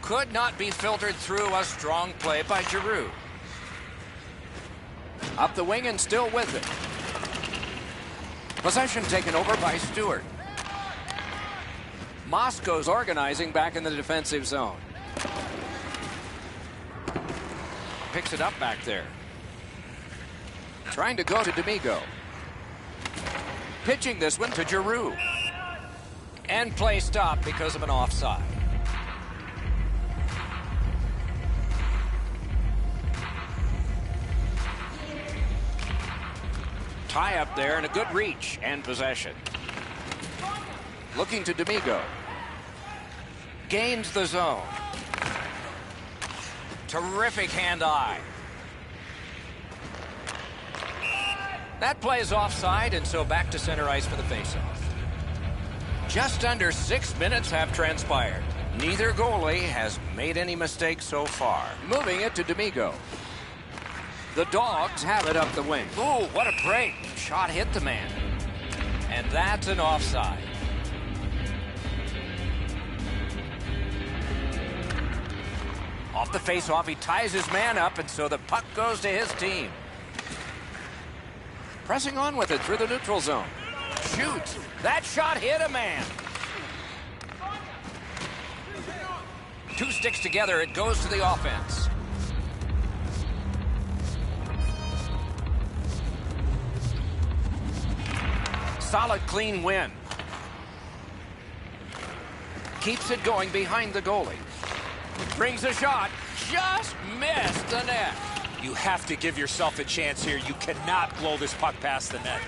C: Could not be filtered through. A strong play by Giroux. Up the wing and still with it. Possession taken over by Stewart. Moscow's organizing back in the defensive zone. Picks it up back there. Trying to go to D'Amigo. Pitching this one to Giroux. And play stopped because of an offside. Tie up there and a good reach and possession. Looking to D'Amigo. Gains the zone. Terrific hand-eye. That play is offside, and so back to center ice for the faceoff. Just under 6 minutes have transpired. Neither goalie has made any mistakes so far. Moving it to D'Amigo. The Dogs have it up the wing. Ooh, what a break. Shot hit the man. And that's an offside. Off the faceoff, he ties his man up, and so the puck goes to his team. Pressing on with it through the neutral zone. Shoots. That shot hit a man. Two sticks together, it goes to the offense. Solid, clean win. Keeps it going behind the goalie. Brings a shot. Just missed the net.
D: You have to give yourself a chance here. You cannot blow this puck past the net.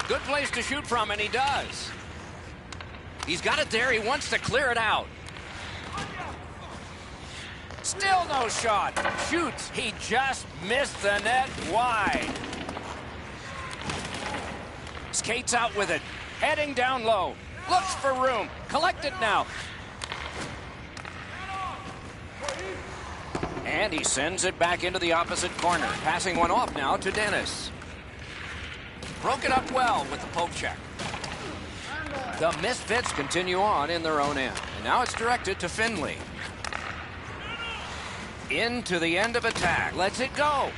C: Good place to shoot from, and he does. He's got it there. He wants to clear it out. Still no shot. Shoots. He just missed the net wide. Skates out with it. Heading down low. Looks for room. Collect it now. And he sends it back into the opposite corner. Passing one off now to Dennis. Broke it up well with the poke check. The Misfits continue on in their own end. And now it's directed to Finley. Into the end of attack. Lets it go.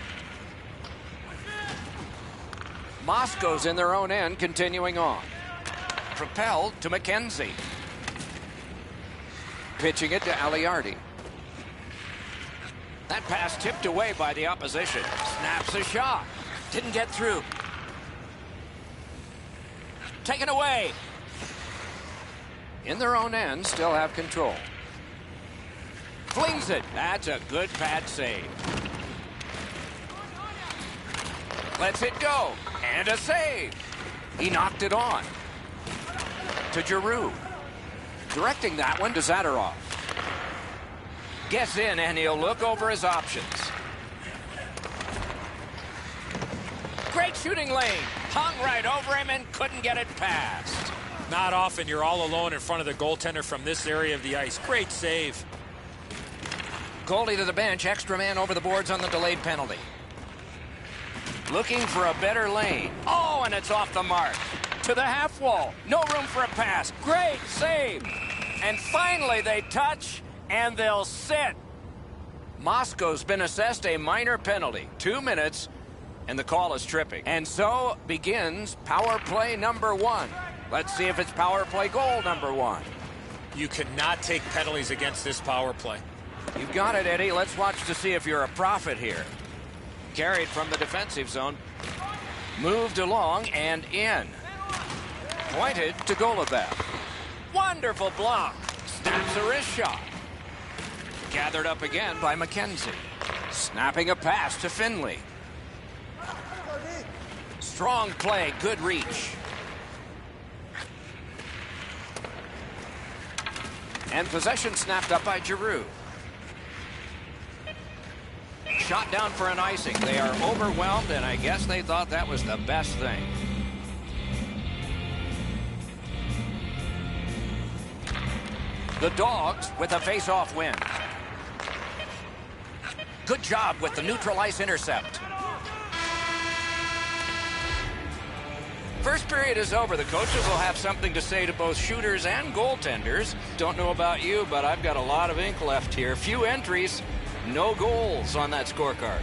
C: Moscow's in their own end, continuing on. Propelled to McKenzie. Pitching it to Aliardi. That pass tipped away by the opposition. Snaps a shot. Didn't get through. Taken away. In their own end, still have control. Flings it. That's a good pad save. Lets it go. And a save. He knocked it on. To Giroux. Directing that one to Zadorov. Gets in, and he'll look over his options. Great shooting lane. Hung right over him and couldn't get it past.
D: Not often you're all alone in front of the goaltender from this area of the ice. Great save.
C: Goalie to the bench. Extra man over the boards on the delayed penalty. Looking for a better lane. Oh, and it's off the mark. To the half wall. No room for a pass. Great save. And finally they touch, and they'll sit. Moscow's been assessed a minor penalty. 2 minutes, and the call is tripping. And so begins power play number 1. Let's see if it's power play goal number 1.
D: You cannot take penalties against this power play.
C: You've got it, Eddie. Let's watch to see if you're a prophet here. Carried from the defensive zone. Moved along and in. Pointed to Golovev. Wonderful block. Snaps a wrist shot. Gathered up again by McKenzie. Snapping a pass to Finley. Strong play, good reach. And possession snapped up by Giroux. Shot down for an icing. They are overwhelmed, and I guess they thought that was the best thing. The Dogs with a face-off win. Good job with the neutral ice intercept. First period is over. The coaches will have something to say to both shooters and goaltenders. Don't know about you, but I've got a lot of ink left here. Few entries, no goals on that scorecard.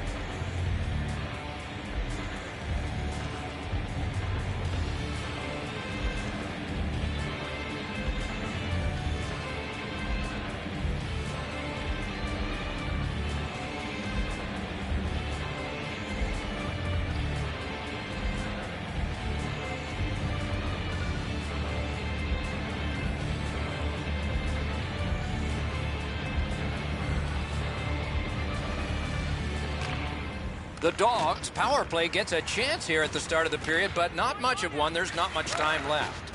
C: The Dogs' power play gets a chance here at the start of the period, but not much of one. There's not much time left.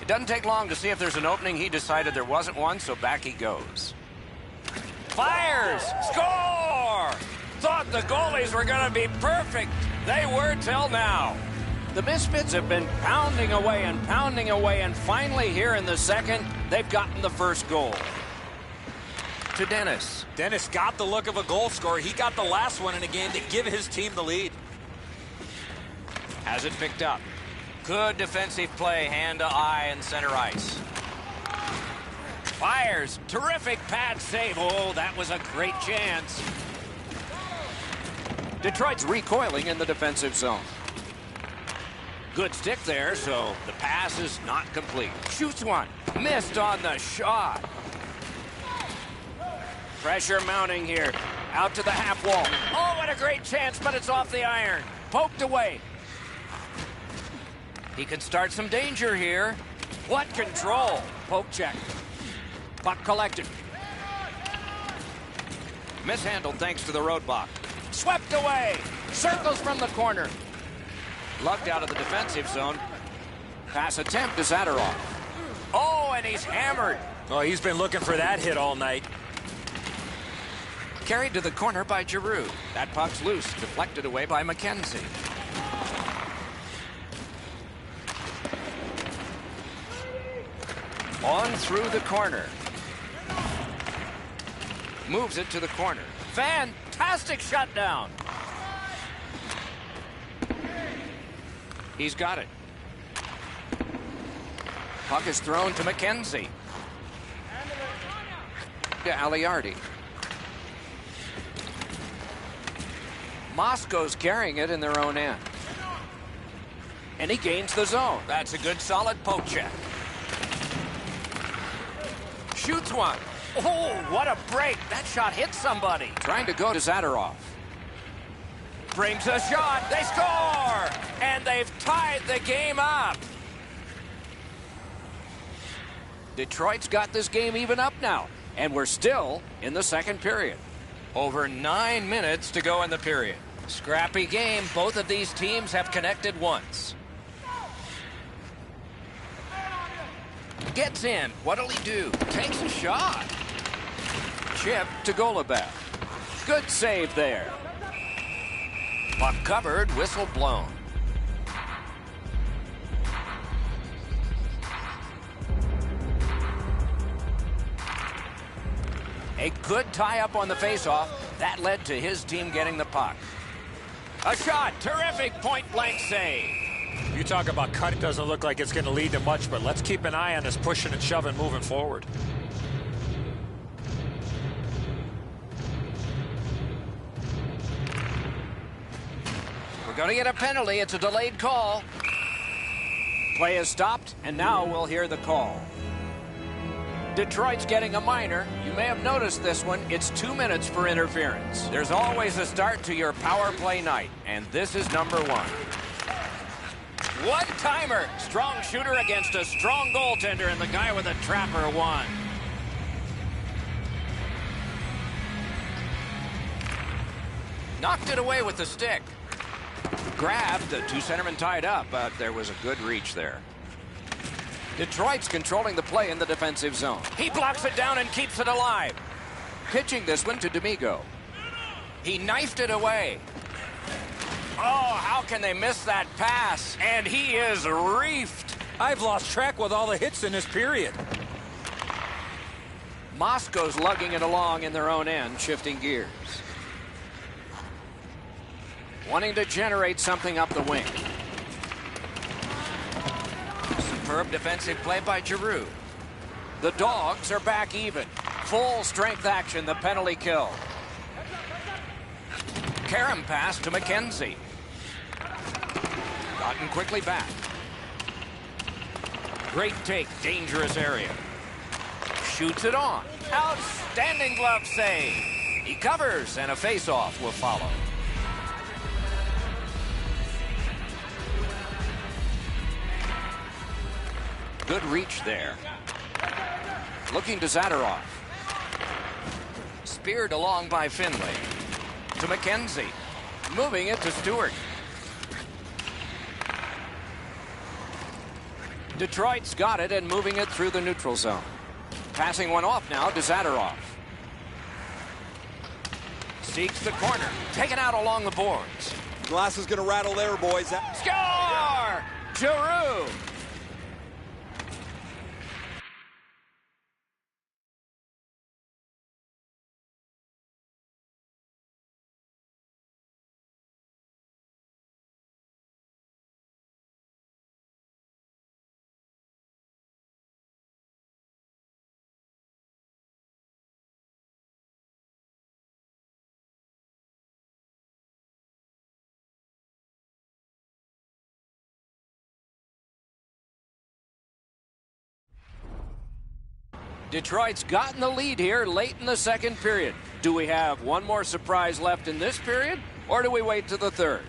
C: It doesn't take long to see if there's an opening. He decided there wasn't one, so back he goes. Fires! Score! Thought the goalies were going to be perfect. They were till now. The Misfits have been pounding away, and finally here in the second, they've gotten the first goal. To Dennis.
D: Dennis got the look of a goal scorer. He got the last one in a game to give his team the lead.
C: Has it picked up. Good defensive play, hand to eye and center ice. Fires. Terrific pad save. Oh, that was a great chance. Detroit's recoiling in the defensive zone. Good stick there, so the pass is not complete. Shoots one. Missed on the shot. Pressure mounting here. Out to the half wall. Oh, what a great chance, but it's off the iron. Poked away. He can start some danger here. What control. Poke check. Puck collected. Mishandled thanks to the roadblock. Swept away. Circles from the corner. Lugged out of the defensive zone. Pass attempt to Zadorov. Oh, and he's hammered.
D: Oh, he's been looking for that hit all night.
C: Carried to the corner by Giroux. That puck's loose, deflected away by McKenzie. On through the corner. Moves it to the corner. Fantastic shutdown. He's got it. Puck is thrown to McKenzie. To Aliardi. Moscow's carrying it in their own end. And he gains the zone. That's a good solid poke check. Shoots one. Oh, what a break. That shot hit somebody. Trying to go to Zadorov. Brings a shot. They score! And they've tied the game up. Detroit's got this game even up now. And we're still in the second period. Over 9 minutes to go in the period. Scrappy game. Both of these teams have connected once. Gets in. What'll he do? Takes a shot. Chip to Golubev. Good save there. Puck covered, whistle blown. A good tie-up on the face-off. That led to his team getting the puck. A shot. Terrific point-blank save.
D: You talk about cut. It doesn't look like it's going to lead to much, but let's keep an eye on this pushing and shoving moving forward.
C: We're going to get a penalty. It's a delayed call. Play is stopped, and now we'll hear the call. Detroit's getting a minor. You may have noticed this one. It's 2 minutes for interference. There's always a start to your power play night, and this is number one. One-timer. Strong shooter against a strong goaltender, and the guy with a trapper won. Knocked it away with the stick. Grabbed, the two centermen tied up, but there was a good reach there. Detroit's controlling the play in the defensive zone. He blocks it down and keeps it alive. Pitching this one to D'Amigo. He knifed it away. Oh, how can they miss that pass? And he is reefed.
D: I've lost track with all the hits in this period.
C: Moscow's lugging it along in their own end, shifting gears. Wanting to generate something up the wing. Superb defensive play by Giroux. The Dogs are back even. Full strength action, the penalty kill. Karam pass to McKenzie. Gotten quickly back. Great take, dangerous area. Shoots it on. Outstanding glove save. He covers, and a face-off will follow. Good reach there. Looking to Zadorov. Speared along by Finley. To McKenzie. Moving it to Stewart. Detroit's got it and moving it through the neutral zone. Passing one off now to Zadorov. Seeks the corner. Taken out along the boards.
E: Glass is going to rattle there, boys.
C: Score! Giroux! Detroit's gotten the lead here late in the second period. Do we have one more surprise left in this period, or do we wait to the third?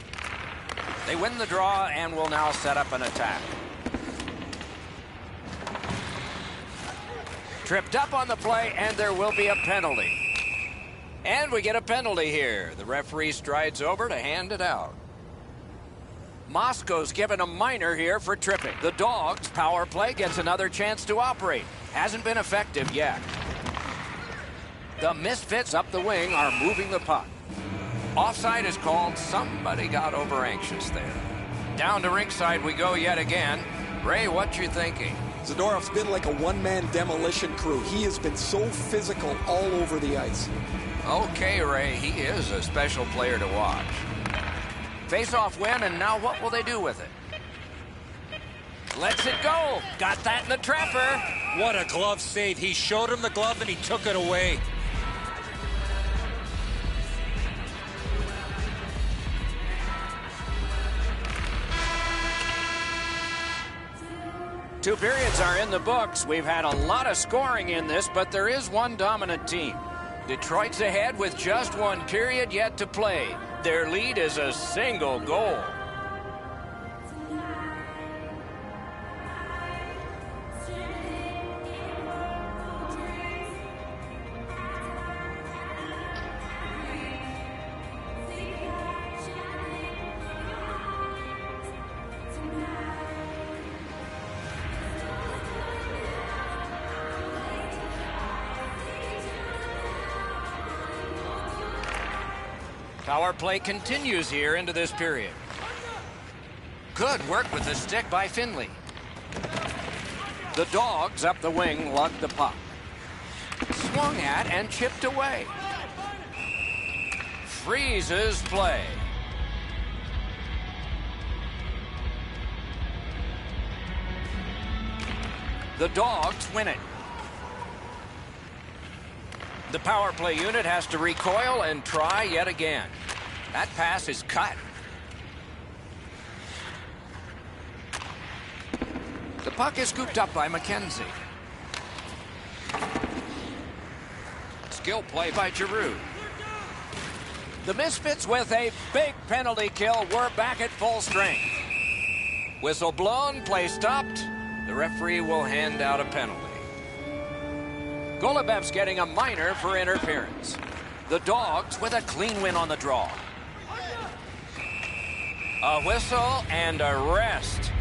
C: They win the draw and will now set up an attack. Tripped up on the play, and there will be a penalty. And we get a penalty here. The referee strides over to hand it out. Moscow's given a minor here for tripping. The Dogs' power play gets another chance to operate. Hasn't been effective yet. The Misfits up the wing are moving the puck. Offside is called. Somebody got over anxious there. Down to rinkside we go yet again. Ray, what you thinking?
E: Zadorov's been like a one-man demolition crew. He has been so physical all over the ice.
C: Okay, Ray, he is a special player to watch. Face-off win, and now what will they do with it? Lets it go. Got that in the trapper.
D: What a glove save. He showed him the glove and he took it away.
C: Two periods are in the books. We've had a lot of scoring in this, but there is one dominant team. Detroit's ahead with just one period yet to play. Their lead is a single goal. Power play continues here into this period. Good work with the stick by Finley. The Dogs up the wing lug the puck. Swung at and chipped away. Freezes play. The Dogs win it. The power play unit has to recoil and try yet again. That pass is cut. The puck is scooped up by McKenzie. Skill play by Giroux. The Misfits with a big penalty kill. We're back at full strength. Whistle blown, play stopped. The referee will hand out a penalty. Golubev's getting a minor for interference. The Dogs with a clean win on the draw. A whistle and a rest.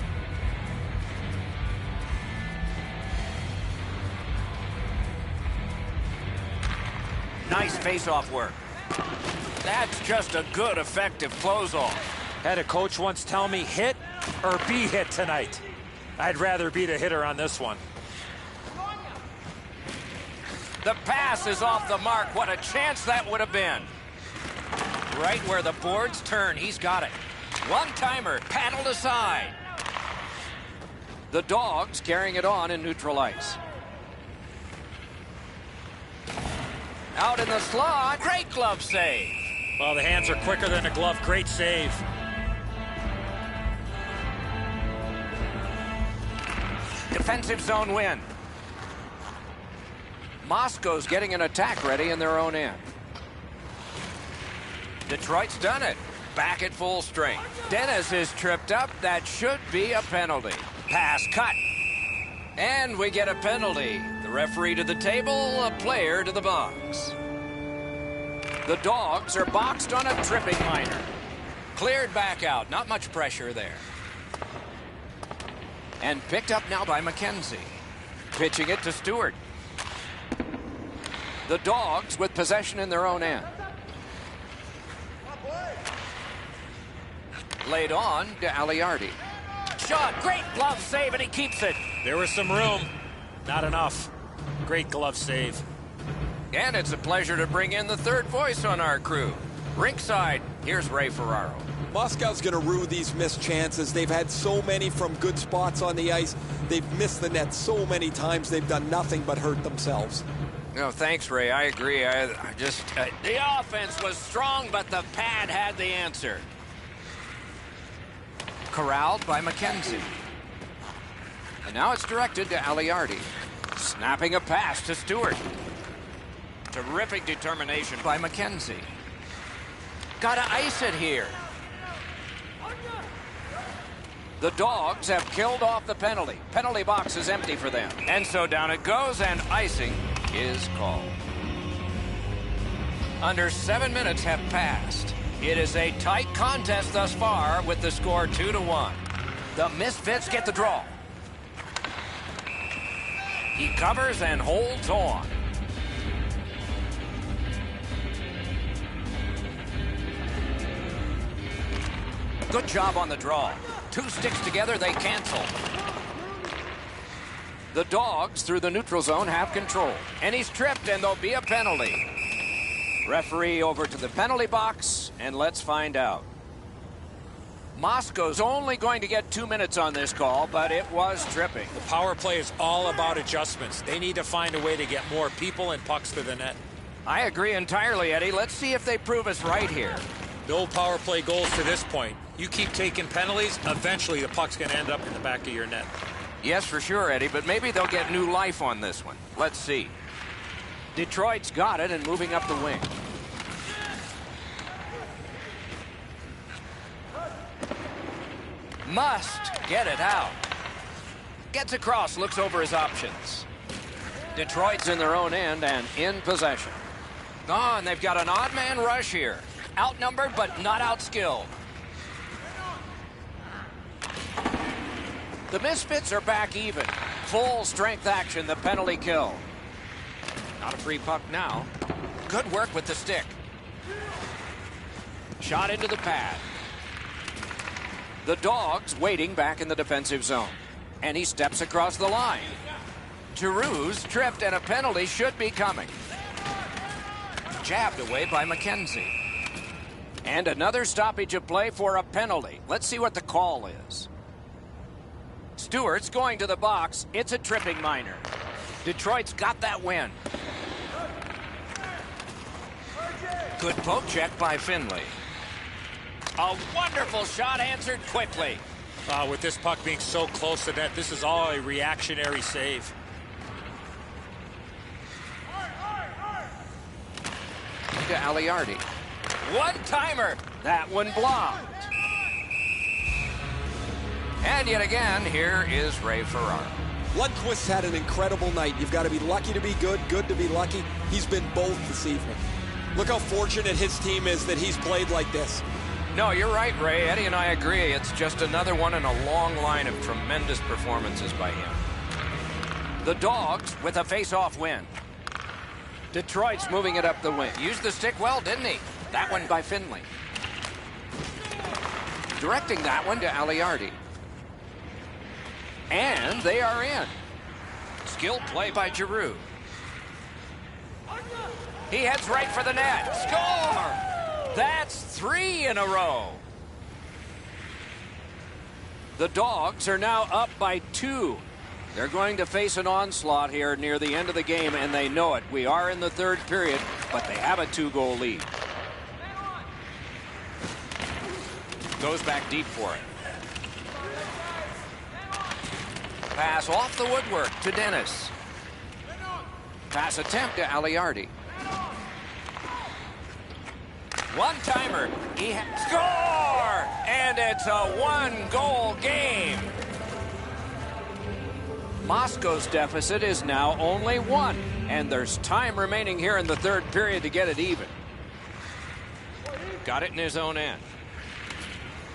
C: Nice face-off work. That's just a good, effective close-off.
D: Had a coach once tell me, hit or be hit tonight. I'd rather be the hitter on this one.
C: The pass is off the mark. What a chance that would have been. Right where the boards turn, he's got it. One-timer, paddled aside. The Dogs carrying it on in neutral ice. Out in the slot, great glove save.
D: Well, the hands are quicker than a glove. Great save.
C: Defensive zone win. Moscow's getting an attack ready in their own end. Detroit's done it. Back at full strength. Dennis is tripped up. That should be a penalty. Pass cut. And we get a penalty. The referee to the table, a player to the box. The Dogs are boxed on a tripping minor. Cleared back out. Not much pressure there. And picked up now by McKenzie. Pitching it to Stewart. The Dogs with possession in their own end. Laid on to Aliardi. Shot, great glove save, and he keeps it.
D: There was some room. Not enough. Great glove save.
C: And it's a pleasure to bring in the third voice on our crew. Rinkside, here's Ray Ferraro.
E: Moscow's going to rue these missed chances. They've had so many from good spots on the ice. They've missed the net so many times. They've done nothing but hurt themselves.
C: No, thanks, Ray. I agree. The offense was strong, but the pad had the answer. Corralled by McKenzie. And now it's directed to Aliardi. Snapping a pass to Stewart. Terrific determination by McKenzie. Gotta ice it here. The Dogs have killed off the penalty. Penalty box is empty for them. And so down it goes, and icing is called. Under 7 minutes have passed. It is a tight contest thus far with the score 2-1. The Misfits get the draw. He covers and holds on. Good job on the draw. Two sticks together, they cancel. The Dogs, through the neutral zone, have control. And he's tripped, and there'll be a penalty. Referee over to the penalty box, and let's find out. Moscow's only going to get 2 minutes on this call, but it was tripping.
D: The power play is all about adjustments. They need to find a way to get more people and pucks to the net.
C: I agree entirely, Eddie. Let's see if they prove us right here.
D: No power play goals to this point. You keep taking penalties, eventually the puck's going to end up in the back of your net.
C: Yes, for sure, Eddie, but maybe they'll get new life on this one. Let's see. Detroit's got it and moving up the wing. Must get it out. Gets across, looks over his options. Detroit's in their own end and in possession. Oh, and they've got an odd man rush here. Outnumbered, but not outskilled. The Misfits are back even. Full strength action, the penalty kill. Not a free puck now. Good work with the stick. Shot into the pad. The Dogs waiting back in the defensive zone. And he steps across the line. Giroux's tripped and a penalty should be coming. Jabbed away by McKenzie. And another stoppage of play for a penalty. Let's see what the call is. Stewart's going to the box. It's a tripping minor. Detroit's got that win. Good poke check by Finley. A wonderful shot answered quickly.
D: With this puck being so close to net, this is all a reactionary save.
C: To Aliardi. One-timer. That one blocked. And yet again, here is Ray Ferraro.
E: Lundqvist had an incredible night. You've got to be lucky to be good, good to be lucky. He's been both this evening. Look how fortunate his team is that he's played like this.
C: No, you're right, Ray. Eddie and I agree. It's just another one in a long line of tremendous performances by him. The Dogs with a face-off win. Detroit's moving it up the wing. Used the stick well, didn't he? That one by Finley. Directing that one to Aliardi. And they are in. Skilled play by Giroux. He heads right for the net. Score! That's 3 in a row. The Dogs are now up by 2. They're going to face an onslaught here near the end of the game, and they know it. We are in the third period, but they have a 2-goal lead. Goes back deep for it. Pass off the woodwork to Dennis. Pass attempt to Aliardi. One-timer. Score! And it's a 1-goal game. Moscow's deficit is now only 1, and there's time remaining here in the third period to get it even. Got it in his own end.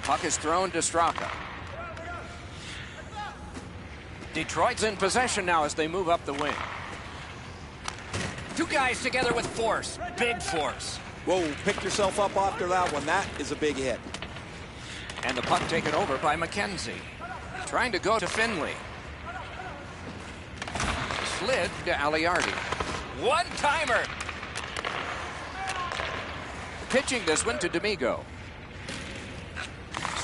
C: Puck is thrown to Straka. Detroit's in possession now as they move up the wing. Two guys together with force. Big force.
E: Whoa, pick yourself up after that one. That is a big hit.
C: And the puck taken over by McKenzie. Trying to go to Finley. Slid to Aliardi. One-timer. Pitching this one to D'Amigo.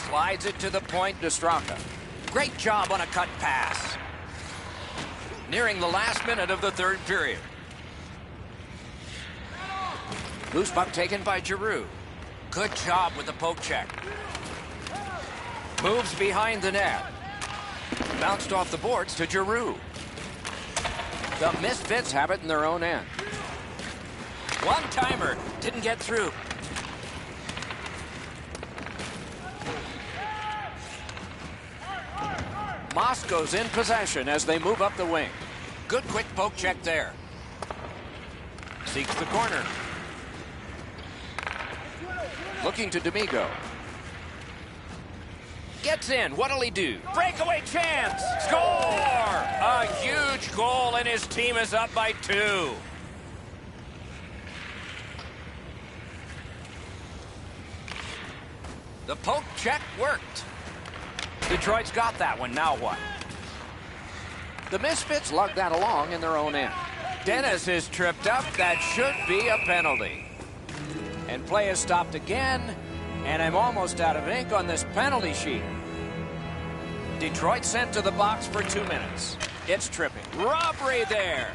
C: Slides it to the point to Straka. Great job on a cut pass. Nearing the last minute of the third period. Loose puck taken by Giroux. Good job with the poke check. Moves behind the net. Bounced off the boards to Giroux. The Misfits have it in their own end. One-timer. Didn't get through. Moscow's in possession as they move up the wing. Good quick poke check there. Seeks the corner. Looking to D'Amigo. Gets in. What'll he do? Breakaway chance. Score! A huge goal, and his team is up by 2. The poke check worked. Detroit's got that one. Now what? The Misfits lug that along in their own end. Dennis is tripped up. That should be a penalty. And play is stopped again. And I'm almost out of ink on this penalty sheet. Detroit sent to the box for 2 minutes. It's tripping. Robbery there.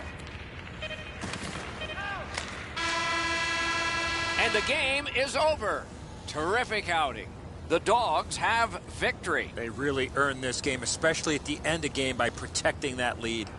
C: And the game is over. Terrific outing. The Dogs have victory.
D: They really earned this game, especially at the end of the game, by protecting that lead.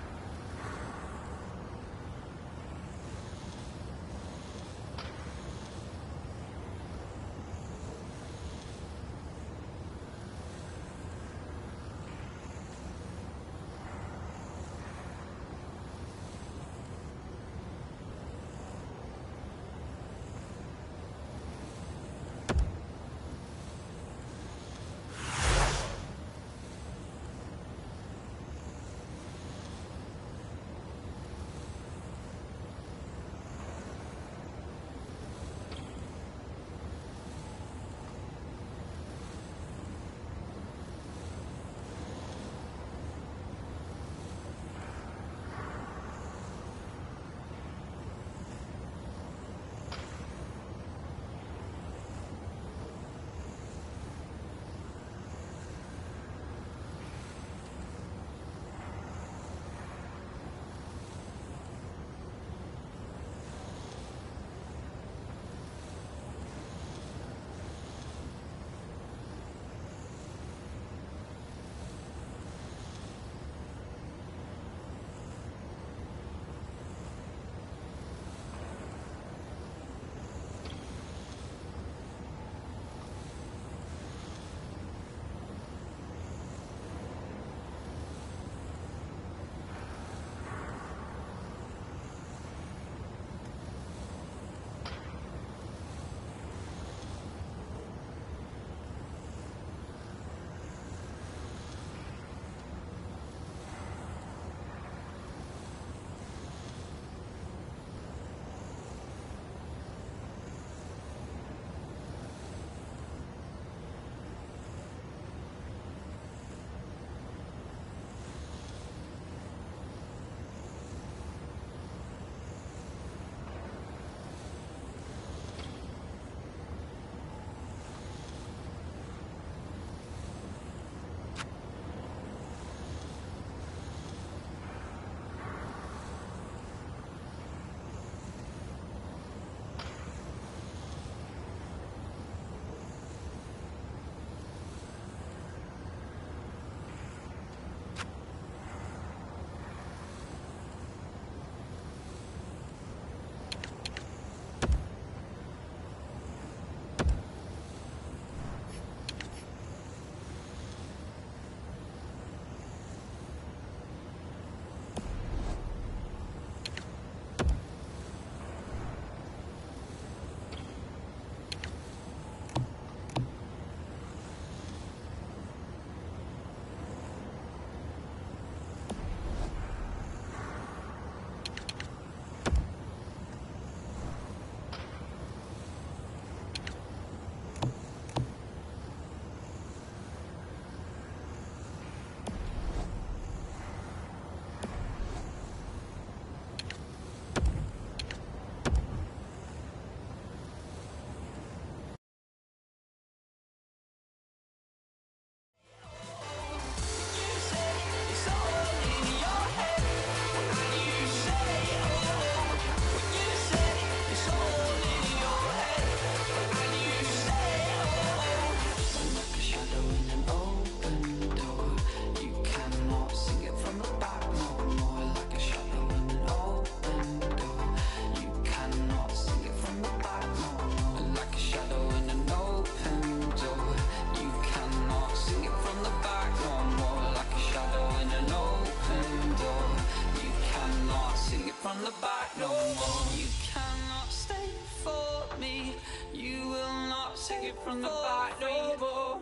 F: from the fight no more.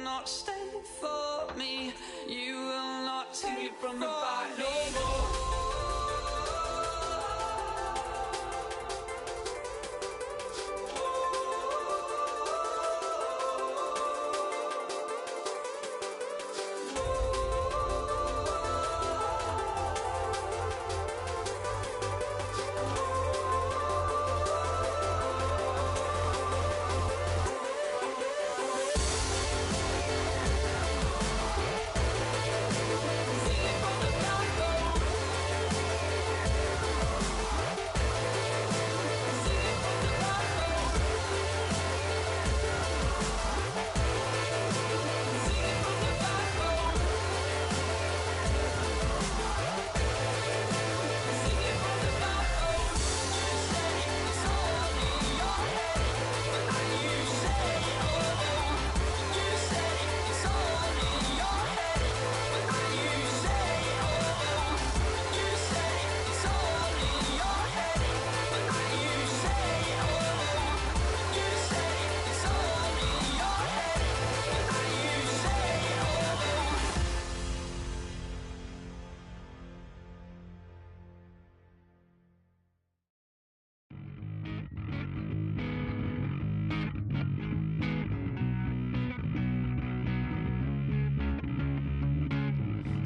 F: Not stay for me. You will not take it from the fight no more.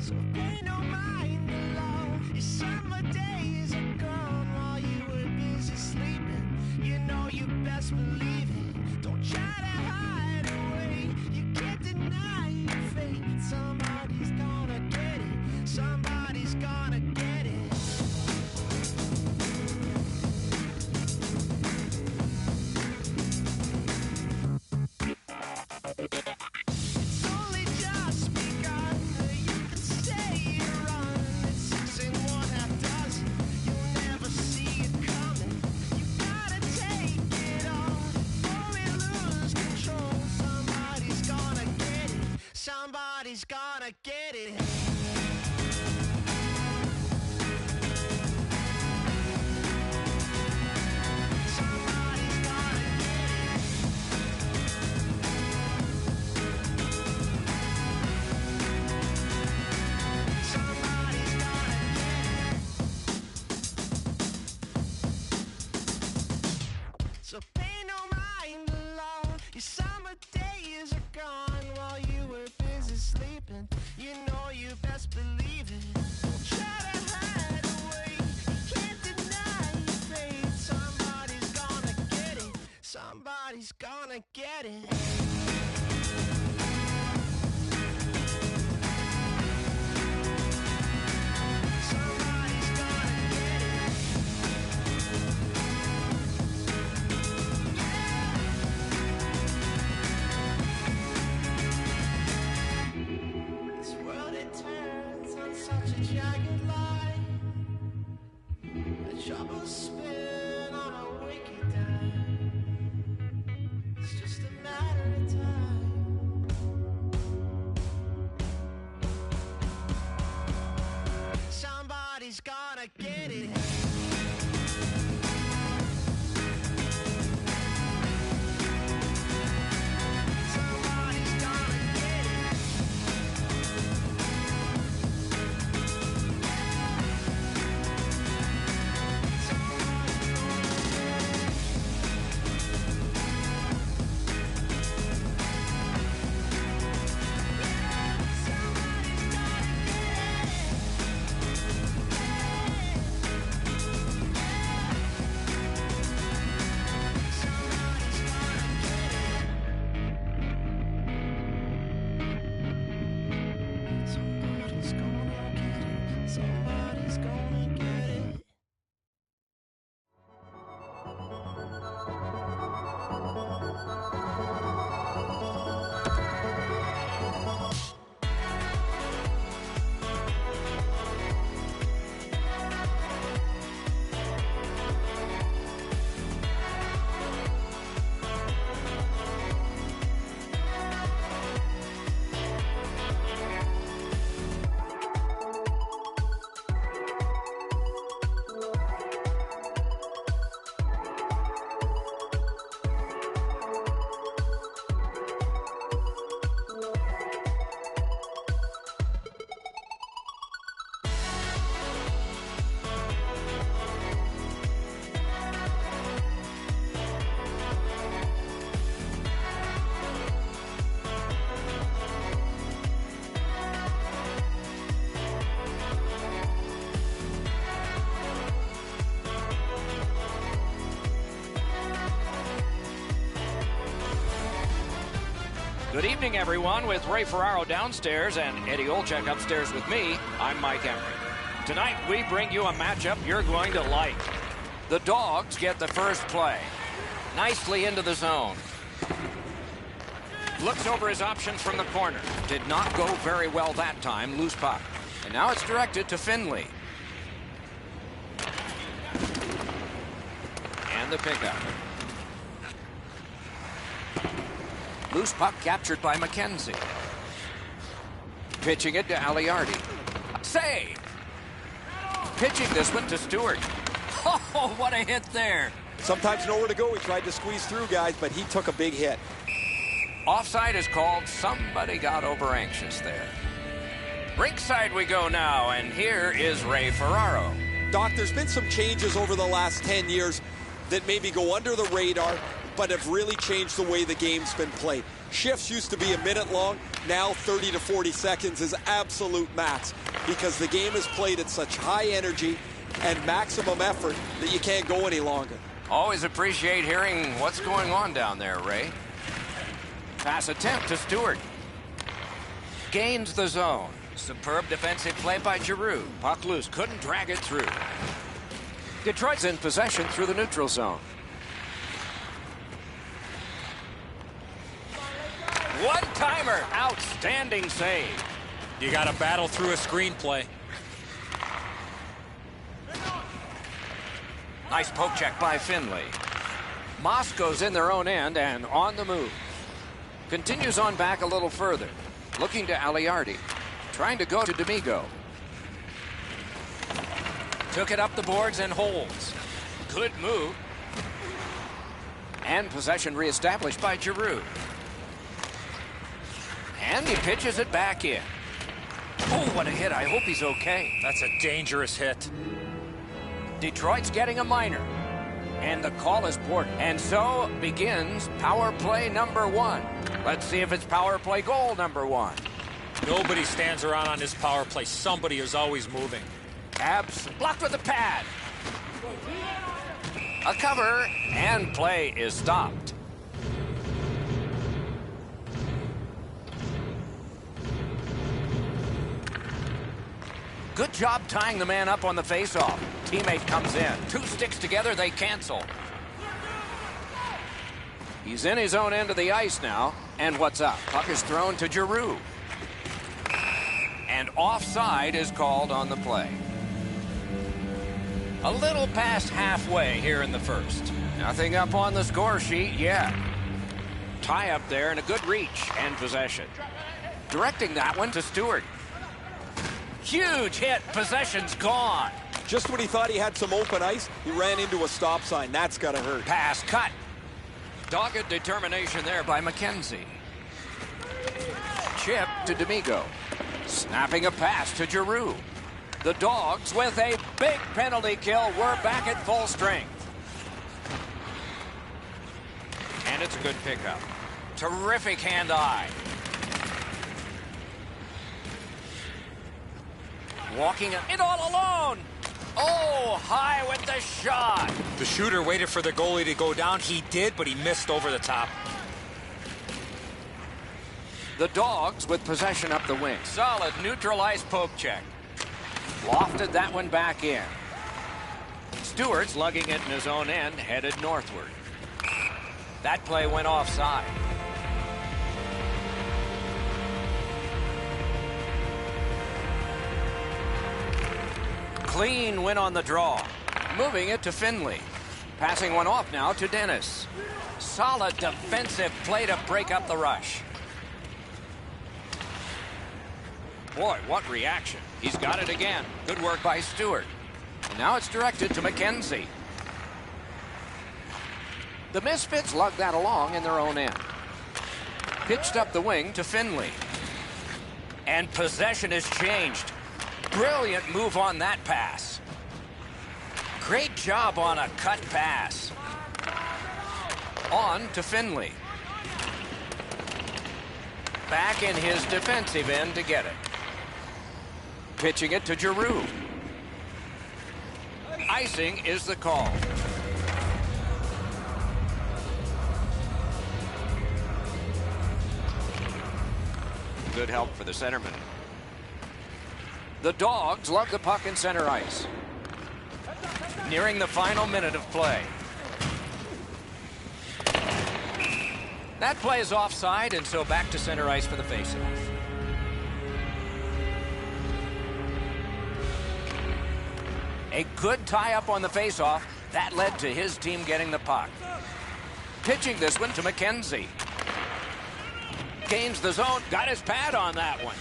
F: So pay no mind alone. Your summer days are gone while you were busy sleeping. You know you best believe it. Don't try to hide away. You can't deny your fate. Somebody's gonna get it. Somebody's gonna get it. It's only just begun. You can stay and run. It's 6 and 1/2 dozen. You'll never see it coming. You gotta take it on before we lose control. Somebody's gonna get it. Somebody's gonna get it. Somebody's gonna get it. Somebody's gonna get it. So pay no mind alone. Your summer days are gone while you were busy sleeping. You know you best believe it. Don't try to hide away. You can't deny your fate. Somebody's gonna get it. Somebody's gonna get it. Somebody's gonna get it. This world it turns on such a jagged line. The troubles spin on a wicked dime. It's just a matter of time. Somebody's gonna get it. Somebody's gonna get it.
C: Good evening, everyone, with Ray Ferraro downstairs and Eddie Olczyk upstairs with me. I'm Mike Emery. Tonight, we bring you a matchup you're going to like. The Dogs get the first play. Nicely into the zone. Looks over his options from the corner. Did not go very well that time. Loose puck. And now it's directed to Finley. And the pickup. Loose puck captured by McKenzie. Pitching it to Aliardi. Save! Pitching this one to Stewart. Oh, what a hit there.
E: Sometimes nowhere to go. He tried to squeeze through, guys, but he took a big hit.
C: Offside is called. Somebody got over anxious there. Rinkside we go now, and here is Ray Ferraro.
E: Doc, there's been some changes over the last 10 years that maybe go under the radar, but have really changed the way the game's been played. Shifts used to be a minute long. Now 30 to 40 seconds is absolute max because the game is played at such high energy and maximum effort that you can't go any longer.
C: Always appreciate hearing what's going on down there, Ray. Pass attempt to Stewart. Gains the zone. Superb defensive play by Giroux. Puck loose. Couldn't drag it through. Detroit's in possession through the neutral zone. One-timer. Outstanding save.
D: You got to battle through a screenplay.
C: Nice poke check by Finley. Moscow's in their own end and on the move. Continues on back a little further. Looking to Aliardi. Trying to go to D'Amigo. Took it up the boards and holds. Good move. And possession reestablished by Giroux. And he pitches it back in. Oh, what a hit. I hope he's okay.
D: That's a dangerous hit.
C: Detroit's getting a minor. And the call is poured. And so begins power play number 1. Let's see if it's power play goal number 1.
D: Nobody stands around on this power play. Somebody is always moving.
C: Abs blocked with the pad. A cover, and play is stopped. Good job tying the man up on the faceoff. Teammate comes in. 2 sticks together, they cancel. He's in his own end of the ice now. And what's up? Puck is thrown to Giroux. And offside is called on the play. A little past halfway here in the first. Nothing up on the score sheet yet. Tie up there and a good reach and possession. Directing that one to Stewart. Huge hit. Possession's gone.
E: Just when he thought he had some open ice, he ran into a stop sign. That's got to hurt.
C: Pass cut. Dogged determination there by McKenzie. Chip to D'Amigo. Snapping a pass to Giroux. The Dogs with a big penalty kill. We're back at full strength. And it's a good pickup. Terrific hand-eye. Walking it all alone. Oh, high with the shot.
D: The shooter waited for the goalie to go down. He did, but he missed over the top.
C: The Dogs with possession up the wing. Solid neutralized poke check. Lofted that one back in. Stewart's lugging it in his own end, headed northward. That play went offside. Clean win on the draw. Moving it to Finley. Passing one off now to Dennis. Solid defensive play to break up the rush. Boy, what reaction. He's got it again. Good work by Stewart. And now it's directed to McKenzie. The Misfits lug that along in their own end. Pitched up the wing to Finley. And possession has changed. Brilliant move on that pass. Great job on a cut pass. On to Finley. Back in his defensive end to get it. Pitching it to Giroux. Icing is the call. good help for the centerman. The Dogs lug the puck in center ice. Nearing the final minute of play. That play is offside, and so back to center ice for the faceoff. A good tie-up on the faceoff. That led to his team getting the puck. Pitching this one to McKenzie. Gains the zone. Got his pad on that one.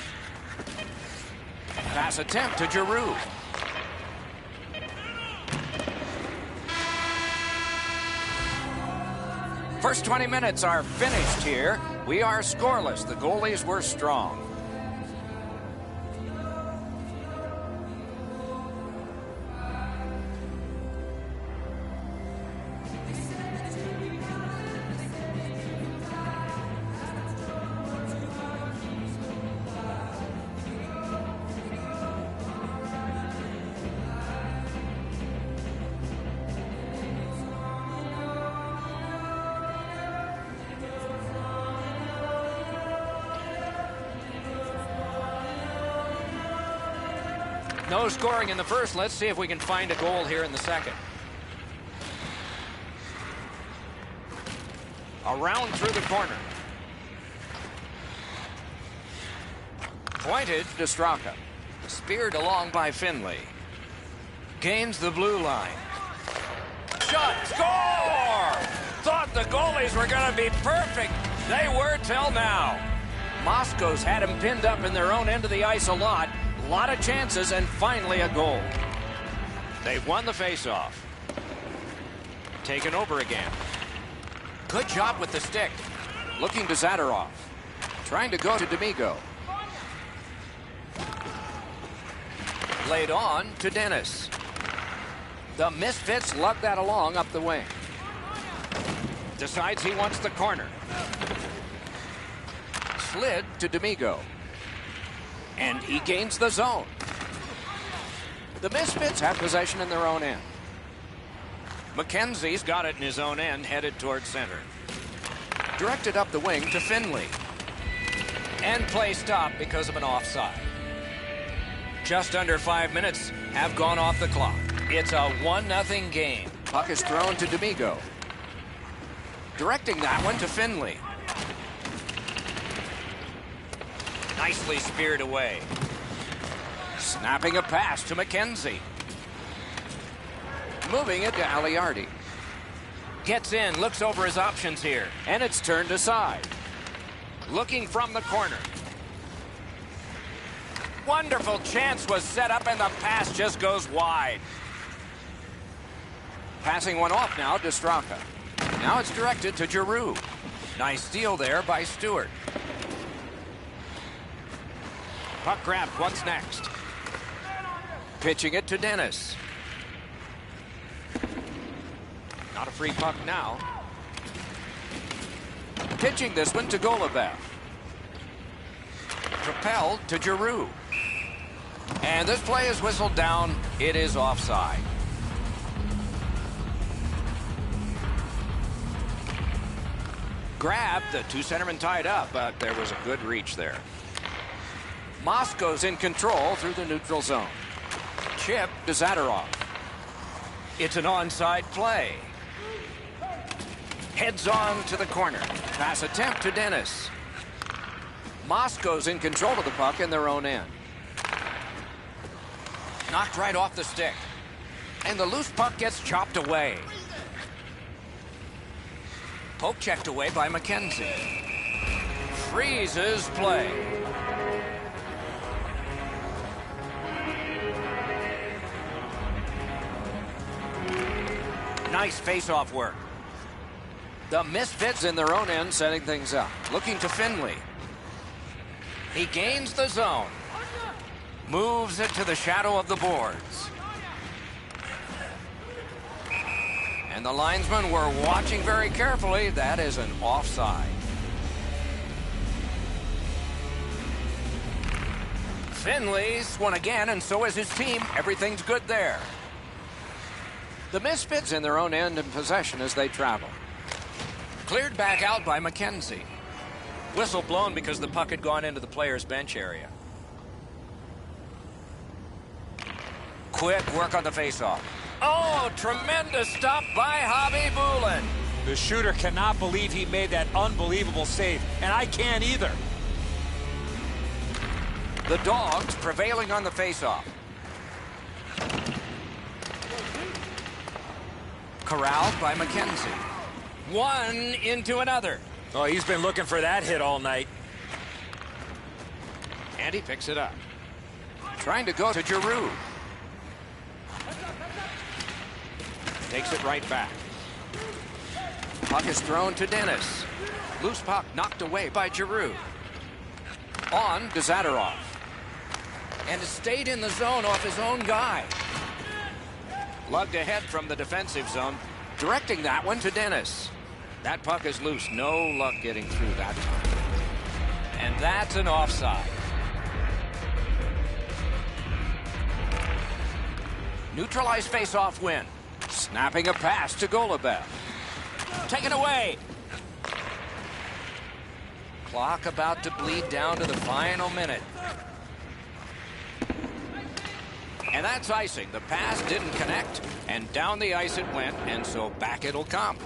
C: Pass attempt to Giroux. First 20 minutes are finished here. We are scoreless. The goalies were strong. No scoring in the first. Let's see if we can find a goal here in the second. Around through the corner. Pointed to Straka. Speared along by Finley. Gains the blue line. Shot! Score! Thought the goalies were going to be perfect. They were till now. Moscow's had him pinned up in their own end of the ice a lot. A lot of chances, and finally a goal. They've won the faceoff. Taken over again. Good job with the stick. Looking to Zadorov. Trying to go to D'Amigo. Laid on to Dennis. The Misfits lug that along up the wing. Decides he wants the corner. Slid to D'Amigo. And he gains the zone. The Misfits have possession in their own end. McKenzie's got it in his own end, headed towards center. Directed up the wing to Finley. And play stopped because of an offside. Just under 5 minutes have gone off the clock. It's a 1-0 game. Puck is thrown to D'Amigo. Directing that one to Finley. Nicely speared away. Snapping a pass to McKenzie. Moving it to Aliardi. Gets in, looks over his options here, and it's turned aside. Looking from the corner. Wonderful chance was set up, and the pass just goes wide. Passing one off now to Straka. Now it's directed to Giroux. Nice steal there by Stewart. Puck grabbed. What's next? Pitching it to Dennis. Not a free puck now. Pitching this one to Golubev. Propelled to Giroux. And this play is whistled down. It is offside. Grabbed. The two centermen tied up, but there was a good reach there. Moscow's in control through the neutral zone. Chip to Zadorov. It's an onside play. Heads on to the corner. Pass attempt to Dennis. Moscow's in control of the puck in their own end. Knocked right off the stick. And the loose puck gets chopped away. Poke checked away by McKenzie. Freezes play. Nice face-off work. The Misfits in their own end setting things up. Looking to Finley. He gains the zone. Moves it to the shadow of the boards. And the linesmen were watching very carefully. That is an offside. Finley's won again, and so is his team. Everything's good there. The Misfits in their own end in possession as they travel. Cleared back out by McKenzie. Whistle blown because the puck had gone into the player's bench area. Quick work on the faceoff. Oh, tremendous stop by Hobby Bulin.
D: The shooter cannot believe he made that unbelievable save, and I can't either.
C: The Dogs prevailing on the faceoff. Corralled by McKenzie. One into another.
D: Oh, he's been looking for that hit all night.
C: And he picks it up. Trying to go to Giroux. Takes it right back. Puck is thrown to Dennis. Loose puck knocked away by Giroux. On to Zadorov. And it stayed in the zone off his own guy. Lugged ahead from the defensive zone. Directing that one to Dennis. That puck is loose. No luck getting through that time. And that's an offside. Neutralized face-off win. Snapping a pass to Golubev. Taken away. Clock about to bleed down to the final minute. And that's icing. The pass didn't connect, and down the ice it went, and so back it'll come.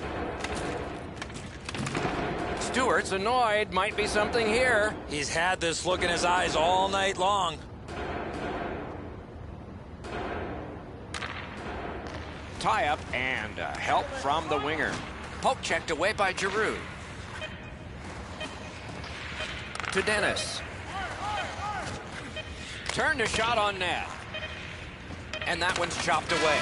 C: Stewart's annoyed. Might be something here.
D: He's had this look in his eyes all night long.
C: Tie-up and help from the winger. Poke checked away by Giroux. To Dennis. Turned a shot on net. And that one's chopped away.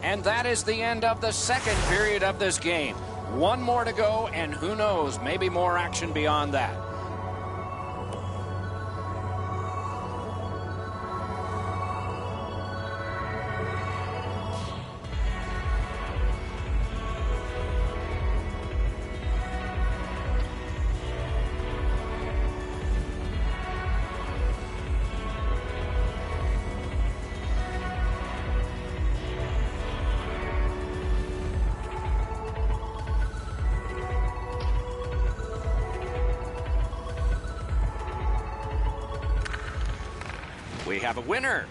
C: And that is the end of the second period of this game. One more to go, and who knows, maybe more action beyond that. We have a winner.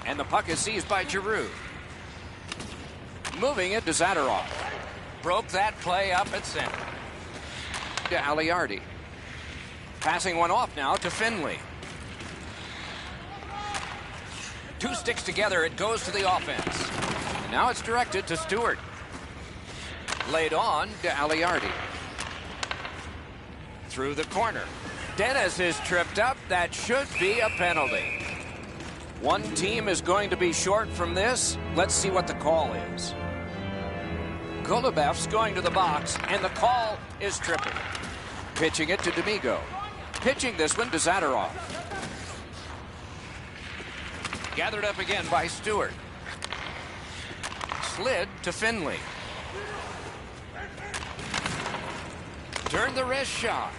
C: And the puck is seized by Giroux. Moving it to Zadorov. Broke that play up at center. To Aliardi. Passing one off now to Finley. Two sticks together, it goes to the offense. And now it's directed to Stewart. Laid on to Aliardi. Through the corner. Dennis is tripped up. That should be a penalty. One team is going to be short from this. Let's see what the call is. Golubev's going to the box, and the call is tripping. Pitching it to D'Amigo. Pitching this one to Zadorov. Gathered up again by Stewart. Slid to Finley. Turned the wrist shot.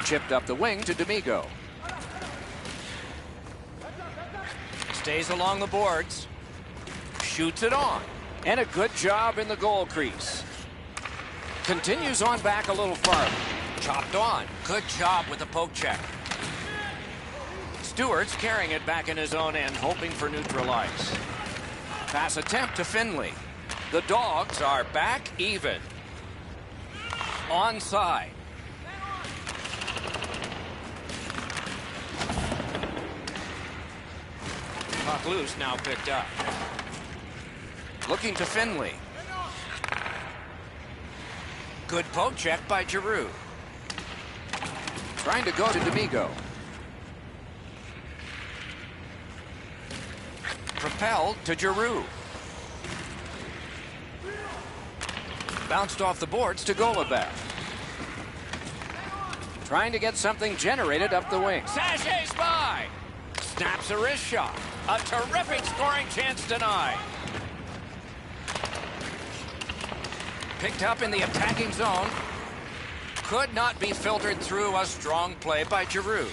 C: Chipped up the wing to D'Amigo. Stays along the boards. Shoots it on. And a good job in the goal crease. Continues on back a little farther. Chopped on. Good job with the poke check. Stewart's carrying it back in his own end, hoping for neutral ice. Pass attempt to Finley. The Dogs are back even. Onside. Puck loose, now picked up. Looking to Finley. Good poke check by Giroux. Trying to go to D'Amigo. Propelled to Giroux. Bounced off the boards to Golubev. Trying to get something generated up the wing. Sashays by. Snaps a wrist shot. A terrific scoring chance denied. Picked up in the attacking zone. Could not be filtered through. A strong play by Giroux.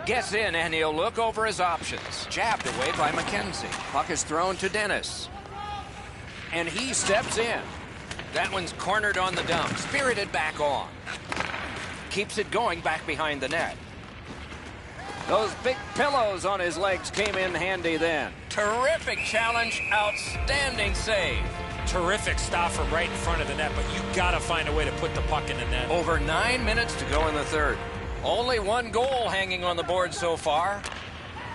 C: Gets in, and he'll look over his options. Jabbed away by McKenzie. Puck is thrown to Dennis. And he steps in. That one's cornered on the dump. Spirited back on. Keeps it going back behind the net. Those big pillows on his legs came in handy then. Terrific challenge, outstanding save.
D: Terrific stop from right in front of the net, but you got to find a way to put the puck in the net.
C: Over 9 minutes to go in the third. Only one goal hanging on the board so far.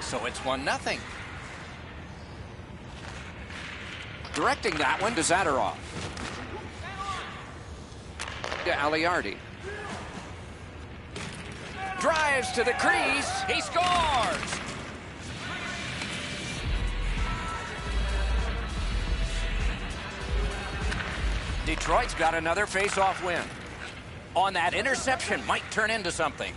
C: So it's 1-0. Directing that one to Zadorov. To Aliardi. Drives to the crease. He scores! Detroit's got another face-off win. On that interception, might turn into something.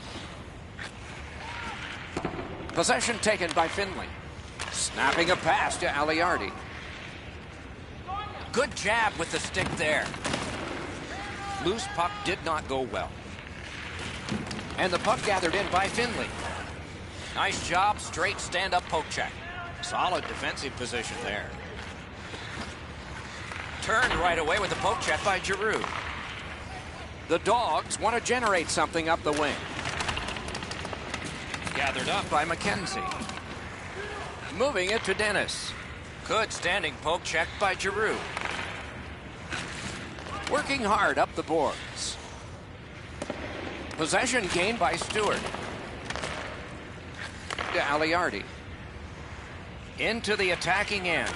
C: Possession taken by Finley. Snapping a pass to Aliardi. Good jab with the stick there. Loose puck did not go well. And the puck gathered in by Finley. Nice job, straight stand-up poke check. Solid defensive position there. Turned right away with the poke check by Giroux. The Dogs want to generate something up the wing. Gathered up by McKenzie. Moving it to Dennis. Good standing poke check by Giroux. Working hard up the boards. Possession gained by Stewart. To Aliardi. Into the attacking end.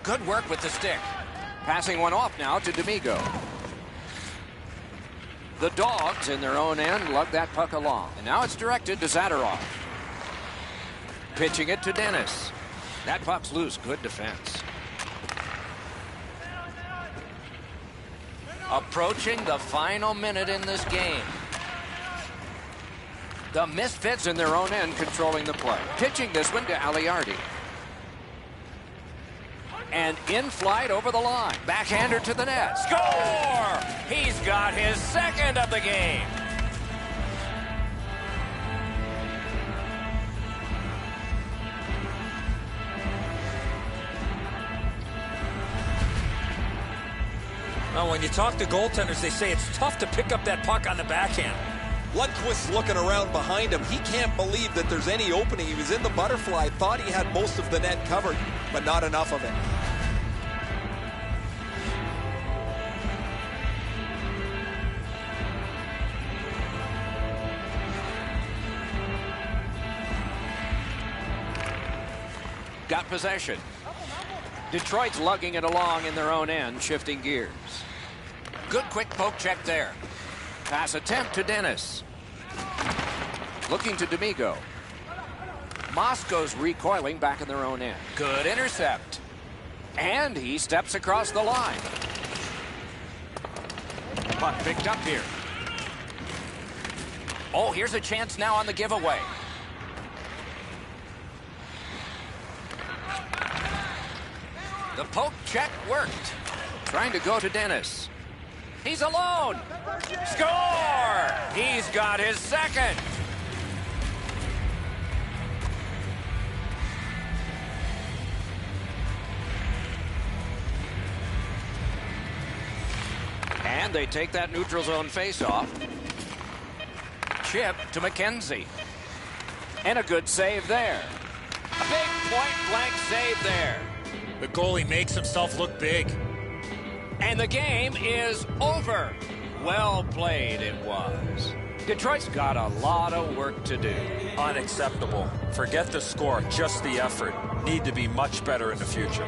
C: Good work with the stick. Passing one off now to D'Amigo. The Dogs in their own end lug that puck along. And now it's directed to Zadorov. Pitching it to Dennis. That puck's loose. Good defense. Approaching the final minute in this game. The Misfits in their own end controlling the play. Pitching this one to Aliardi. And in flight over the line. Backhander to the net. Score! He's got his second of the game.
D: Well, when you talk to goaltenders, they say it's tough to pick up that puck on the backhand.
E: Lundqvist's looking around behind him. He can't believe that there's any opening. He was in the butterfly, thought he had most of the net covered, but not enough of it.
C: Got possession. Detroit's lugging it along in their own end, shifting gears. Good quick poke check there. Pass attempt to Dennis. Looking to D'Amigo. Moscow's recoiling back in their own end. Good intercept. And he steps across the line. Puck picked up here. Oh, here's a chance now on the giveaway. The poke check worked. Trying to go to Dennis. He's alone. Score! He's got his second. And they take that neutral zone face-off. Chip to McKenzie. And a good save there. A big point-blank save there.
D: The goalie makes himself look big.
C: And the game is over. Well played it was. Detroit's got a lot of work to do.
D: Unacceptable. Forget the score, just the effort. Need to be much better in the future.